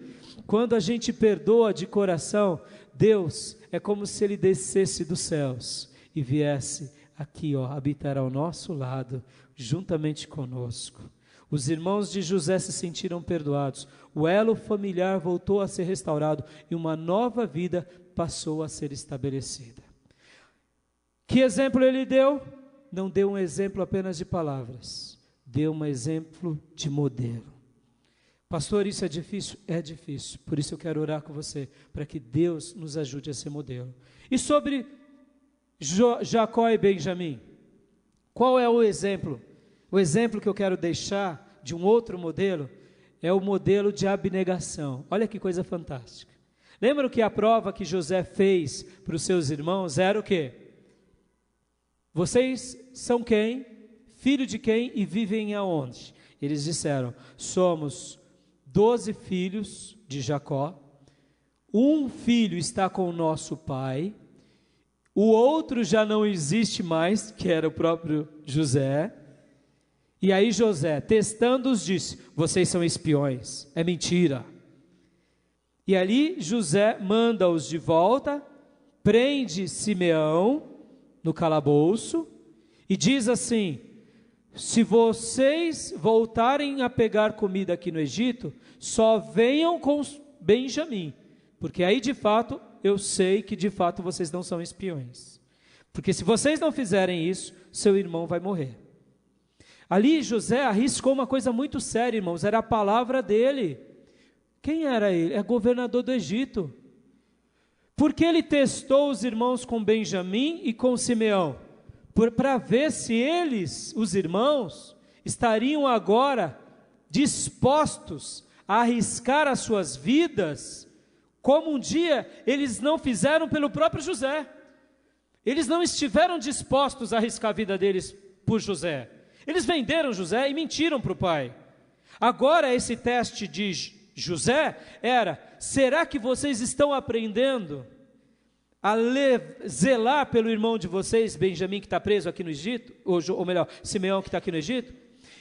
Quando a gente perdoa de coração, Deus é como se Ele descesse dos céus e viesse aqui, habitar ao nosso lado, juntamente conosco. Os irmãos de José se sentiram perdoados, o elo familiar voltou a ser restaurado e uma nova vida passou a ser estabelecida. Que exemplo ele deu? Não deu um exemplo apenas de palavras, deu um exemplo de modelo. Pastor, isso é difícil? É difícil, por isso eu quero orar com você, para que Deus nos ajude a ser modelo. E sobre Jacó e Benjamim, qual é o exemplo? O exemplo que eu quero deixar de um outro modelo é o modelo de abnegação. Olha que coisa fantástica. Lembra que a prova que José fez para os seus irmãos era o quê? Vocês são quem? Filho de quem e vivem aonde? Eles disseram, somos 12 filhos de Jacó, um filho está com o nosso pai, o outro já não existe mais, que era o próprio José. E aí José, testando-os, disse: vocês são espiões, é mentira. E ali José manda-os de volta, prende Simeão no calabouço e diz assim: se vocês voltarem a pegar comida aqui no Egito, só venham com Benjamim, porque aí de fato eu sei que de fato vocês não são espiões, porque se vocês não fizerem isso, seu irmão vai morrer. Ali José arriscou uma coisa muito séria, irmãos, era a palavra dele. Quem era ele? É governador do Egito. Porque ele testou os irmãos com Benjamim e com Simeão, para ver se eles, os irmãos, estariam agora dispostos a arriscar as suas vidas, como um dia eles não fizeram pelo próprio José. Eles não estiveram dispostos a arriscar a vida deles por José. Eles venderam José e mentiram para o pai. Agora esse teste de José era: será que vocês estão aprendendo a zelar pelo irmão de vocês, Benjamim, que está preso aqui no Egito, ou melhor, Simeão, que está aqui no Egito?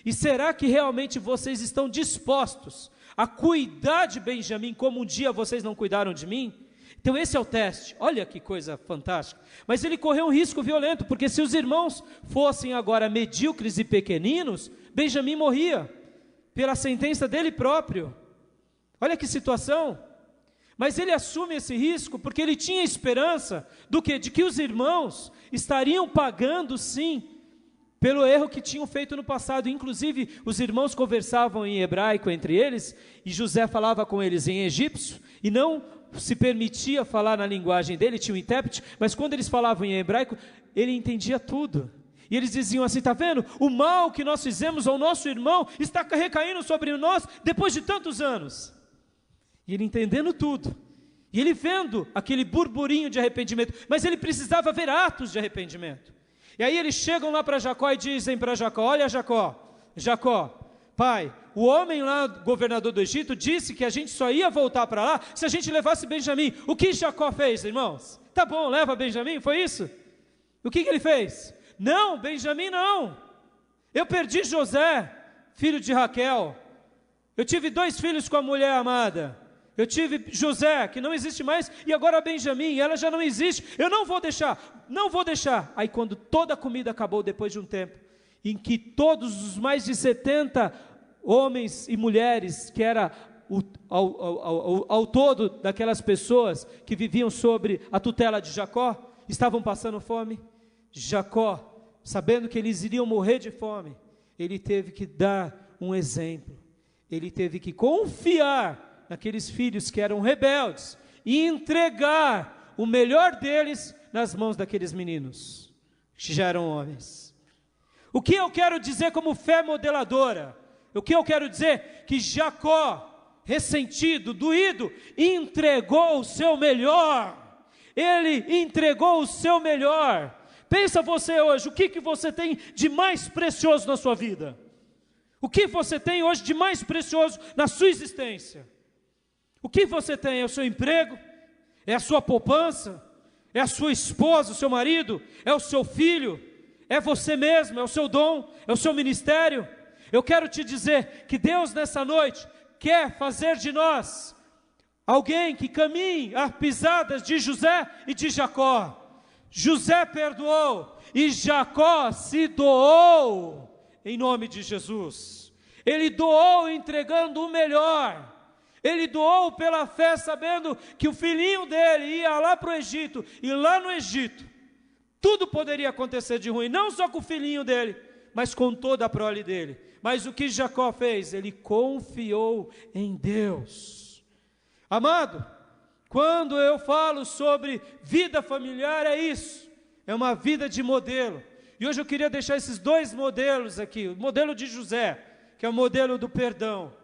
E será que realmente vocês estão dispostos a cuidar de Benjamim como um dia vocês não cuidaram de mim? Então esse é o teste. Olha que coisa fantástica. Mas ele correu um risco violento, porque se os irmãos fossem agora medíocres e pequeninos, Benjamim morria pela sentença dele próprio. Olha que situação. Mas ele assume esse risco porque ele tinha esperança de que os irmãos estariam pagando sim pelo erro que tinham feito no passado. Inclusive os irmãos conversavam em hebraico entre eles, e José falava com eles em egípcio, e não se permitia falar na linguagem dele, tinha um intérprete, mas quando eles falavam em hebraico, ele entendia tudo. E eles diziam assim: está vendo? O mal que nós fizemos ao nosso irmão está recaindo sobre nós depois de tantos anos. E ele entendendo tudo, e ele vendo aquele burburinho de arrependimento, mas ele precisava ver atos de arrependimento. E aí eles chegam lá para Jacó e dizem para Jacó: olha Jacó, pai, o homem lá, governador do Egito, disse que a gente só ia voltar para lá se a gente levasse Benjamim. O que Jacó fez, irmãos? Tá bom, leva Benjamim, foi isso? O que ele fez? Não, Benjamim não. Eu perdi José, filho de Raquel. Eu tive 2 filhos com a mulher amada. Eu tive José, que não existe mais, e agora Benjamim, ela já não existe. Eu não vou deixar. Aí quando toda a comida acabou, depois de um tempo, em que todos os mais de 70 homens e mulheres, que era ao todo daquelas pessoas que viviam sobre a tutela de Jacó, estavam passando fome, Jacó, sabendo que eles iriam morrer de fome, ele teve que dar um exemplo, ele teve que confiar naqueles filhos que eram rebeldes e entregar o melhor deles nas mãos daqueles meninos, que já eram homens. O que eu quero dizer como fé modeladora? O que eu quero dizer? Que Jacó, ressentido, doído, entregou o seu melhor. Ele entregou o seu melhor. Pensa você hoje, o que você tem de mais precioso na sua vida? O que você tem hoje de mais precioso na sua existência? O que você tem? É o seu emprego? É a sua poupança? É a sua esposa, o seu marido? É o seu filho? É você mesmo? É o seu dom? É o seu ministério? Eu quero te dizer que Deus nessa noite quer fazer de nós alguém que caminhe as pisadas de José e de Jacó. José perdoou e Jacó se doou em nome de Jesus. Ele doou entregando o melhor. Ele doou pela fé, sabendo que o filhinho dele ia lá para o Egito, e lá no Egito, tudo poderia acontecer de ruim, não só com o filhinho dele, mas com toda a prole dele. Mas o que Jacó fez? Ele confiou em Deus. Amado, quando eu falo sobre vida familiar, é isso, é uma vida de modelo. E hoje eu queria deixar esses 2 modelos aqui, o modelo de José, que é o modelo do perdão,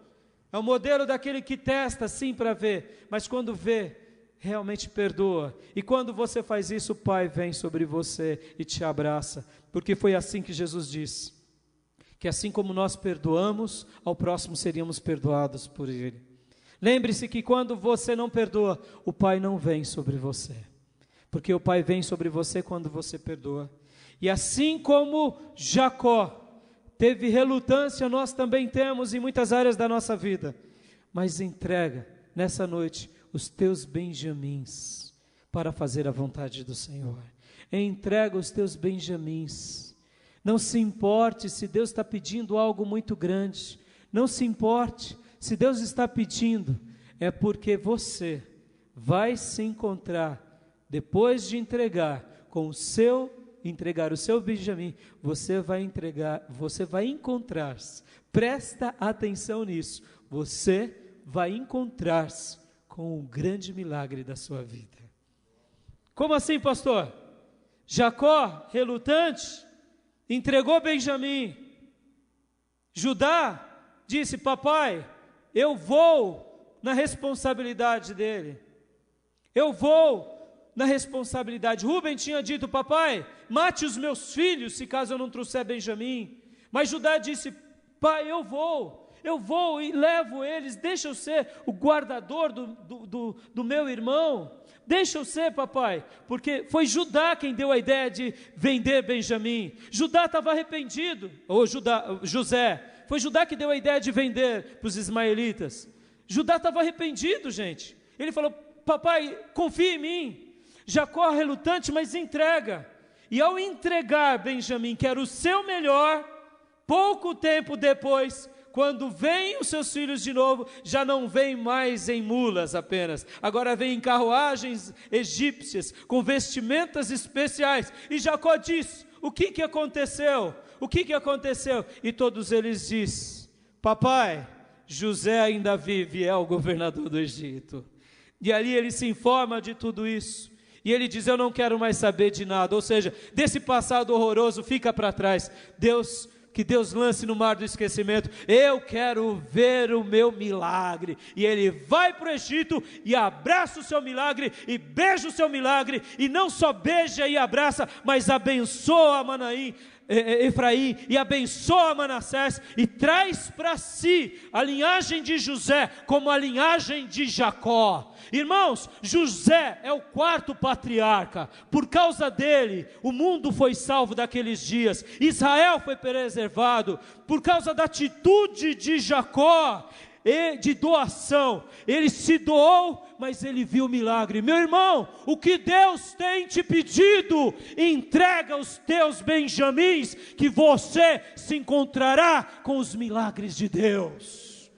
é o modelo daquele que testa sim para ver, mas quando vê, realmente perdoa. E quando você faz isso, o Pai vem sobre você e te abraça, porque foi assim que Jesus disse. que assim como nós perdoamos, ao próximo seríamos perdoados por Ele. Lembre-se que quando você não perdoa, o Pai não vem sobre você, porque o Pai vem sobre você quando você perdoa. E assim como Jacó teve relutância, nós também temos em muitas áreas da nossa vida, mas entrega nessa noite os teus benjamins para fazer a vontade do Senhor. Entrega os teus benjamins. Não se importe se Deus está pedindo algo muito grande, não se importe se Deus está pedindo, é porque você vai se encontrar, depois de entregar o seu benjamim, você vai encontrar-se, presta atenção nisso, você vai encontrar-se com o grande milagre da sua vida. Como assim, pastor? Jacó, relutante, entregou Benjamim. Judá disse: papai, eu vou na responsabilidade dele, eu vou na responsabilidade. Rúben tinha dito: papai, mate os meus filhos se caso eu não trouxer Benjamim. Mas Judá disse: pai, eu vou e levo eles, deixa eu ser o guardador do meu irmão, deixa eu ser, papai, porque foi Judá quem deu a ideia de vender Benjamim. Judá estava arrependido, José, foi Judá que deu a ideia de vender para os ismaelitas. Judá estava arrependido, gente. Ele falou: papai, confia em mim. Jacó relutante, mas entrega. E ao entregar Benjamim, que era o seu melhor, pouco tempo depois, quando vêm os seus filhos de novo, já não vêm mais em mulas apenas, agora vêm em carruagens egípcias, com vestimentas especiais. E Jacó diz: o que aconteceu? O que aconteceu? E todos eles dizem: papai, José ainda vive, é o governador do Egito. E ali ele se informa de tudo isso. E ele diz: eu não quero mais saber de nada. Ou seja, desse passado horroroso fica para trás. Que Deus lance no mar do esquecimento. Eu quero ver o meu milagre. E ele vai para o Egito e abraça o seu milagre e beija o seu milagre. E não só beija e abraça, mas abençoa Efraim e abençoa Manassés e traz para si a linhagem de José como a linhagem de Jacó. Irmãos, José é o quarto patriarca. Por causa dele, o mundo foi salvo daqueles dias. Israel foi preservado. Por causa da atitude de Jacó, de doação. Ele se doou, mas ele viu o milagre. Meu irmão, o que Deus tem te pedido, entrega os teus benjamins, que você se encontrará com os milagres de Deus.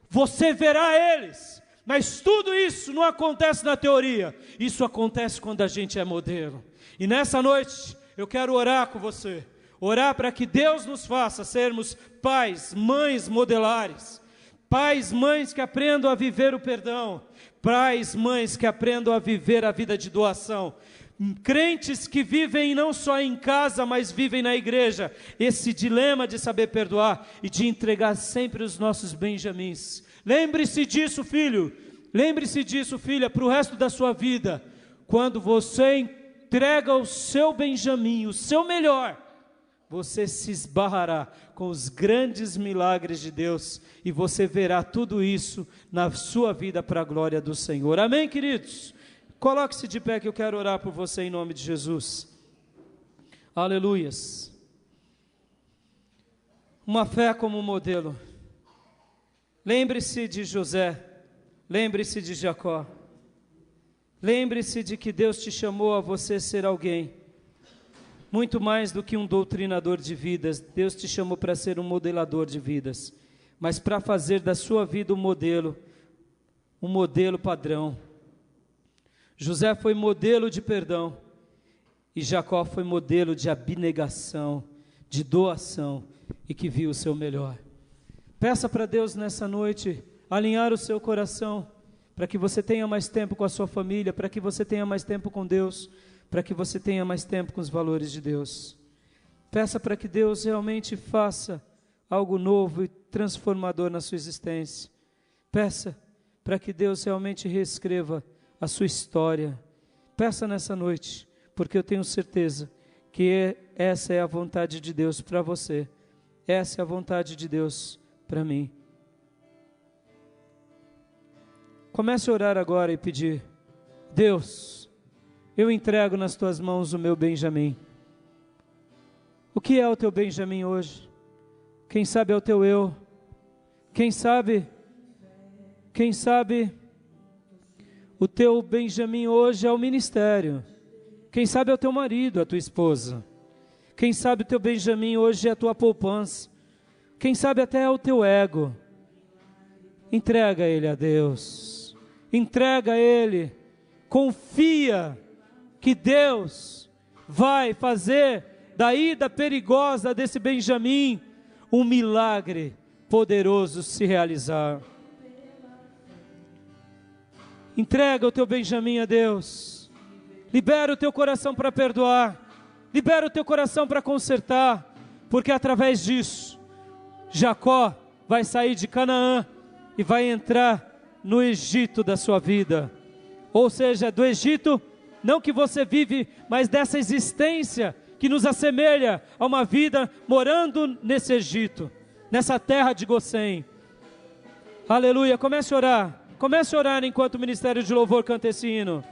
Você verá eles. Mas tudo isso não acontece na teoria, isso acontece quando a gente é modelo. E nessa noite eu quero orar com você, orar para que Deus nos faça sermos pais, mães modelares, pais, mães que aprendam a viver o perdão, pais, mães que aprendam a viver a vida de doação, crentes que vivem não só em casa, mas vivem na igreja, esse dilema de saber perdoar e de entregar sempre os nossos benjamins. Lembre-se disso, filho, lembre-se disso, filha, para o resto da sua vida. Quando você entrega o seu benjamim, o seu melhor, você se esbarrará com os grandes milagres de Deus e você verá tudo isso na sua vida para a glória do Senhor. Amém, queridos? Coloque-se de pé que eu quero orar por você em nome de Jesus. Aleluias. Uma fé como modelo. Lembre-se de José, lembre-se de Jacó, lembre-se de que Deus te chamou a você ser alguém, muito mais do que um doutrinador de vidas. Deus te chamou para ser um modelador de vidas, mas para fazer da sua vida um modelo padrão. José foi modelo de perdão, e Jacó foi modelo de abnegação, de doação, e que viu o seu melhor. Peça para Deus nessa noite alinhar o seu coração, para que você tenha mais tempo com a sua família, para que você tenha mais tempo com Deus, para que você tenha mais tempo com os valores de Deus. Peça para que Deus realmente faça algo novo e transformador na sua existência. Peça para que Deus realmente reescreva a sua história. Peça nessa noite, porque eu tenho certeza que essa é a vontade de Deus para você, Essa é a vontade de Deus para mim. Comece a orar agora e pedir: Deus, eu entrego nas tuas mãos o meu Benjamim. O que é o teu Benjamim hoje? Quem sabe é o teu eu. Quem sabe o teu Benjamim hoje é o ministério. Quem sabe é o teu marido, a tua esposa. Quem sabe o teu Benjamim hoje é a tua poupança. Quem sabe até é o teu ego. Entrega ele a Deus. Entrega a Ele. Confia que Deus vai fazer da ida perigosa desse Benjamim um milagre poderoso se realizar. Entrega o teu Benjamim a Deus. Libera o teu coração para perdoar. Libera o teu coração para consertar, porque através disso, Jacó vai sair de Canaã e vai entrar no Egito da sua vida. Ou seja, do Egito, não que você vive, mas dessa existência que nos assemelha a uma vida morando nesse Egito, nessa terra de Gosém. Aleluia, comece a orar enquanto o Ministério de Louvor canta esse hino.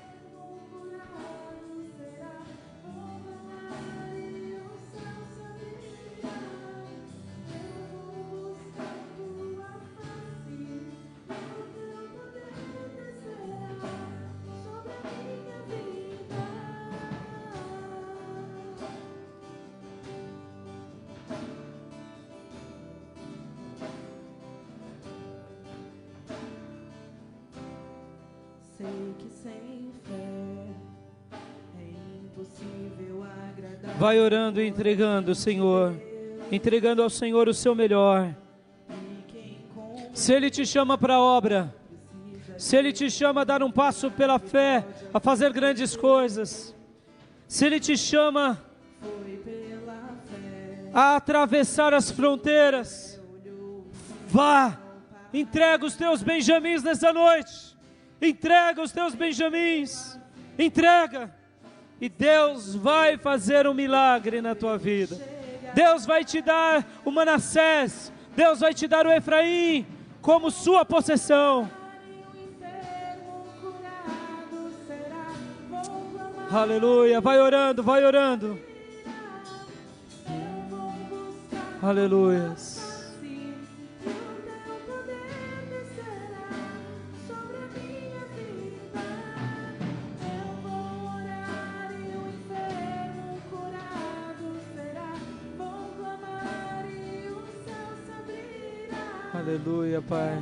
Vai orando e entregando, Senhor, entregando ao Senhor o seu melhor. Se Ele te chama para a obra, se Ele te chama a dar um passo pela fé, a fazer grandes coisas, se Ele te chama a atravessar as fronteiras, vá, entrega os teus Benjamins nessa noite, entrega os teus Benjamins, entrega. E Deus vai fazer um milagre na tua vida. Deus vai te dar o Manassés. Deus vai te dar o Efraim como sua possessão. Aleluia. Vai orando, vai orando. Aleluia. Aleluia, Pai.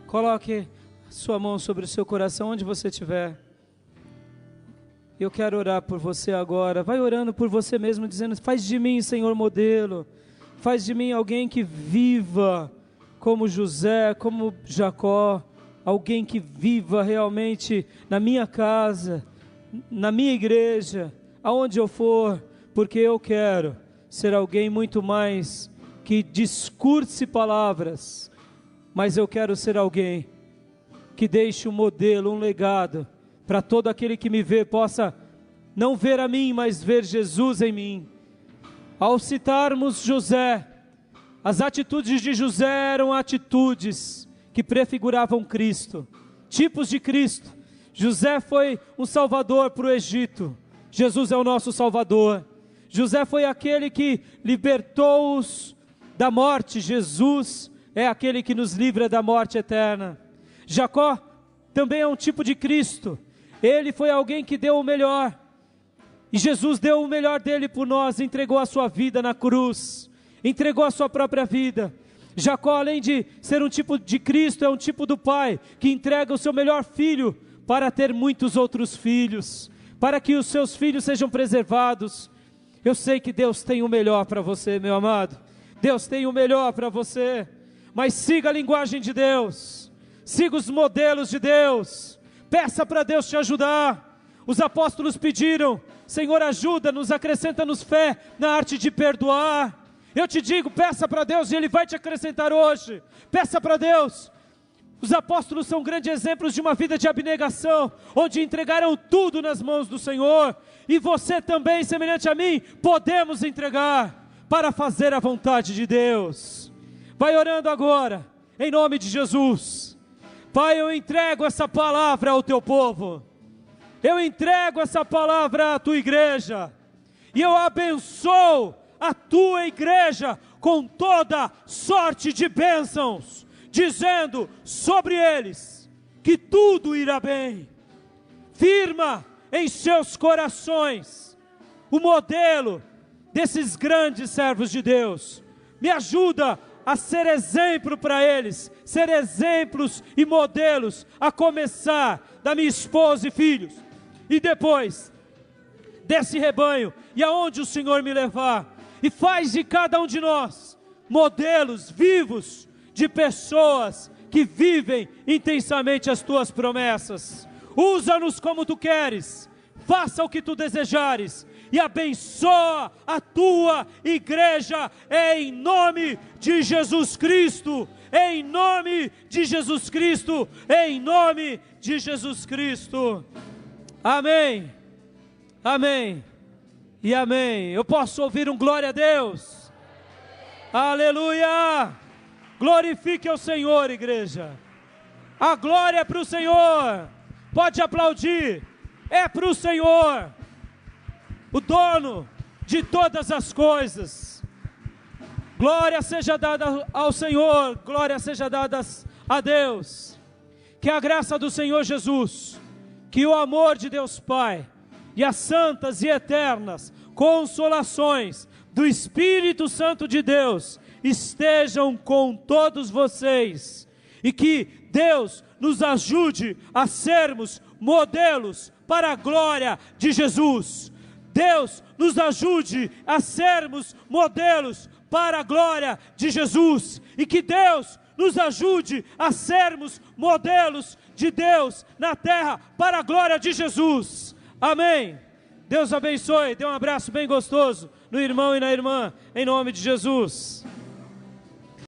Coloque sua mão sobre o seu coração, onde você estiver. Eu quero orar por você agora. Vai orando por você mesmo, dizendo: faz de mim, Senhor, modelo. Faz de mim alguém que viva como José, como Jacó. Alguém que viva realmente na minha casa, na minha igreja, aonde eu for, porque eu quero ser alguém muito mais que discurse palavras, mas eu quero ser alguém que deixe um modelo, um legado, para todo aquele que me vê possa não ver a mim, mas ver Jesus em mim. Ao citarmos José, as atitudes de José eram atitudes que prefiguravam Cristo, tipos de Cristo. José foi um salvador para o Egito, Jesus é o nosso salvador. José foi aquele que libertou-os da morte, Jesus é aquele que nos livra da morte eterna. Jacó também é um tipo de Cristo, ele foi alguém que deu o melhor, e Jesus deu o melhor dele por nós, entregou a sua vida na cruz, entregou a sua própria vida. Jacó, além de ser um tipo de Cristo, é um tipo do Pai, que entrega o seu melhor filho para ter muitos outros filhos, para que os seus filhos sejam preservados. Eu sei que Deus tem o melhor para você, meu amado, Deus tem o melhor para você, mas siga a linguagem de Deus, siga os modelos de Deus, peça para Deus te ajudar. Os apóstolos pediram: Senhor, ajuda-nos, acrescenta-nos fé na arte de perdoar. Eu te digo, peça para Deus e Ele vai te acrescentar hoje. Peça para Deus, Os apóstolos são grandes exemplos de uma vida de abnegação, onde entregaram tudo nas mãos do Senhor, e você também, semelhante a mim, podemos entregar para fazer a vontade de Deus. Vai orando agora, em nome de Jesus. Pai, eu entrego essa palavra ao teu povo, eu entrego essa palavra à tua igreja, e eu abençoo a tua igreja com toda sorte de bênçãos, dizendo sobre eles que tudo irá bem. Firma em seus corações o modelo desses grandes servos de Deus. Me ajuda a ser exemplo para eles, ser exemplos e modelos, a começar da minha esposa e filhos, e depois desse rebanho, e aonde o Senhor me levar, e faz de cada um de nós modelos vivos de pessoas que vivem intensamente as tuas promessas. Usa-nos como tu queres, faça o que tu desejares, e abençoa a tua igreja, em nome de Jesus Cristo, em nome de Jesus Cristo, em nome de Jesus Cristo. Amém, amém e amém. Eu posso ouvir um glória a Deus? Aleluia! Glorifique ao Senhor, igreja. A glória é para o Senhor. Pode aplaudir. É para o Senhor, o dono de todas as coisas. Glória seja dada ao Senhor, glória seja dada a Deus. Que a graça do Senhor Jesus, que o amor de Deus Pai e as santas e eternas consolações do Espírito Santo de Deus estejam com todos vocês, e que Deus nos ajude a sermos modelos para a glória de Jesus. Deus nos ajude a sermos modelos para a glória de Jesus, e que Deus nos ajude a sermos modelos de Deus na terra para a glória de Jesus. Amém. Deus abençoe. Dê um abraço bem gostoso no irmão e na irmã, em nome de Jesus.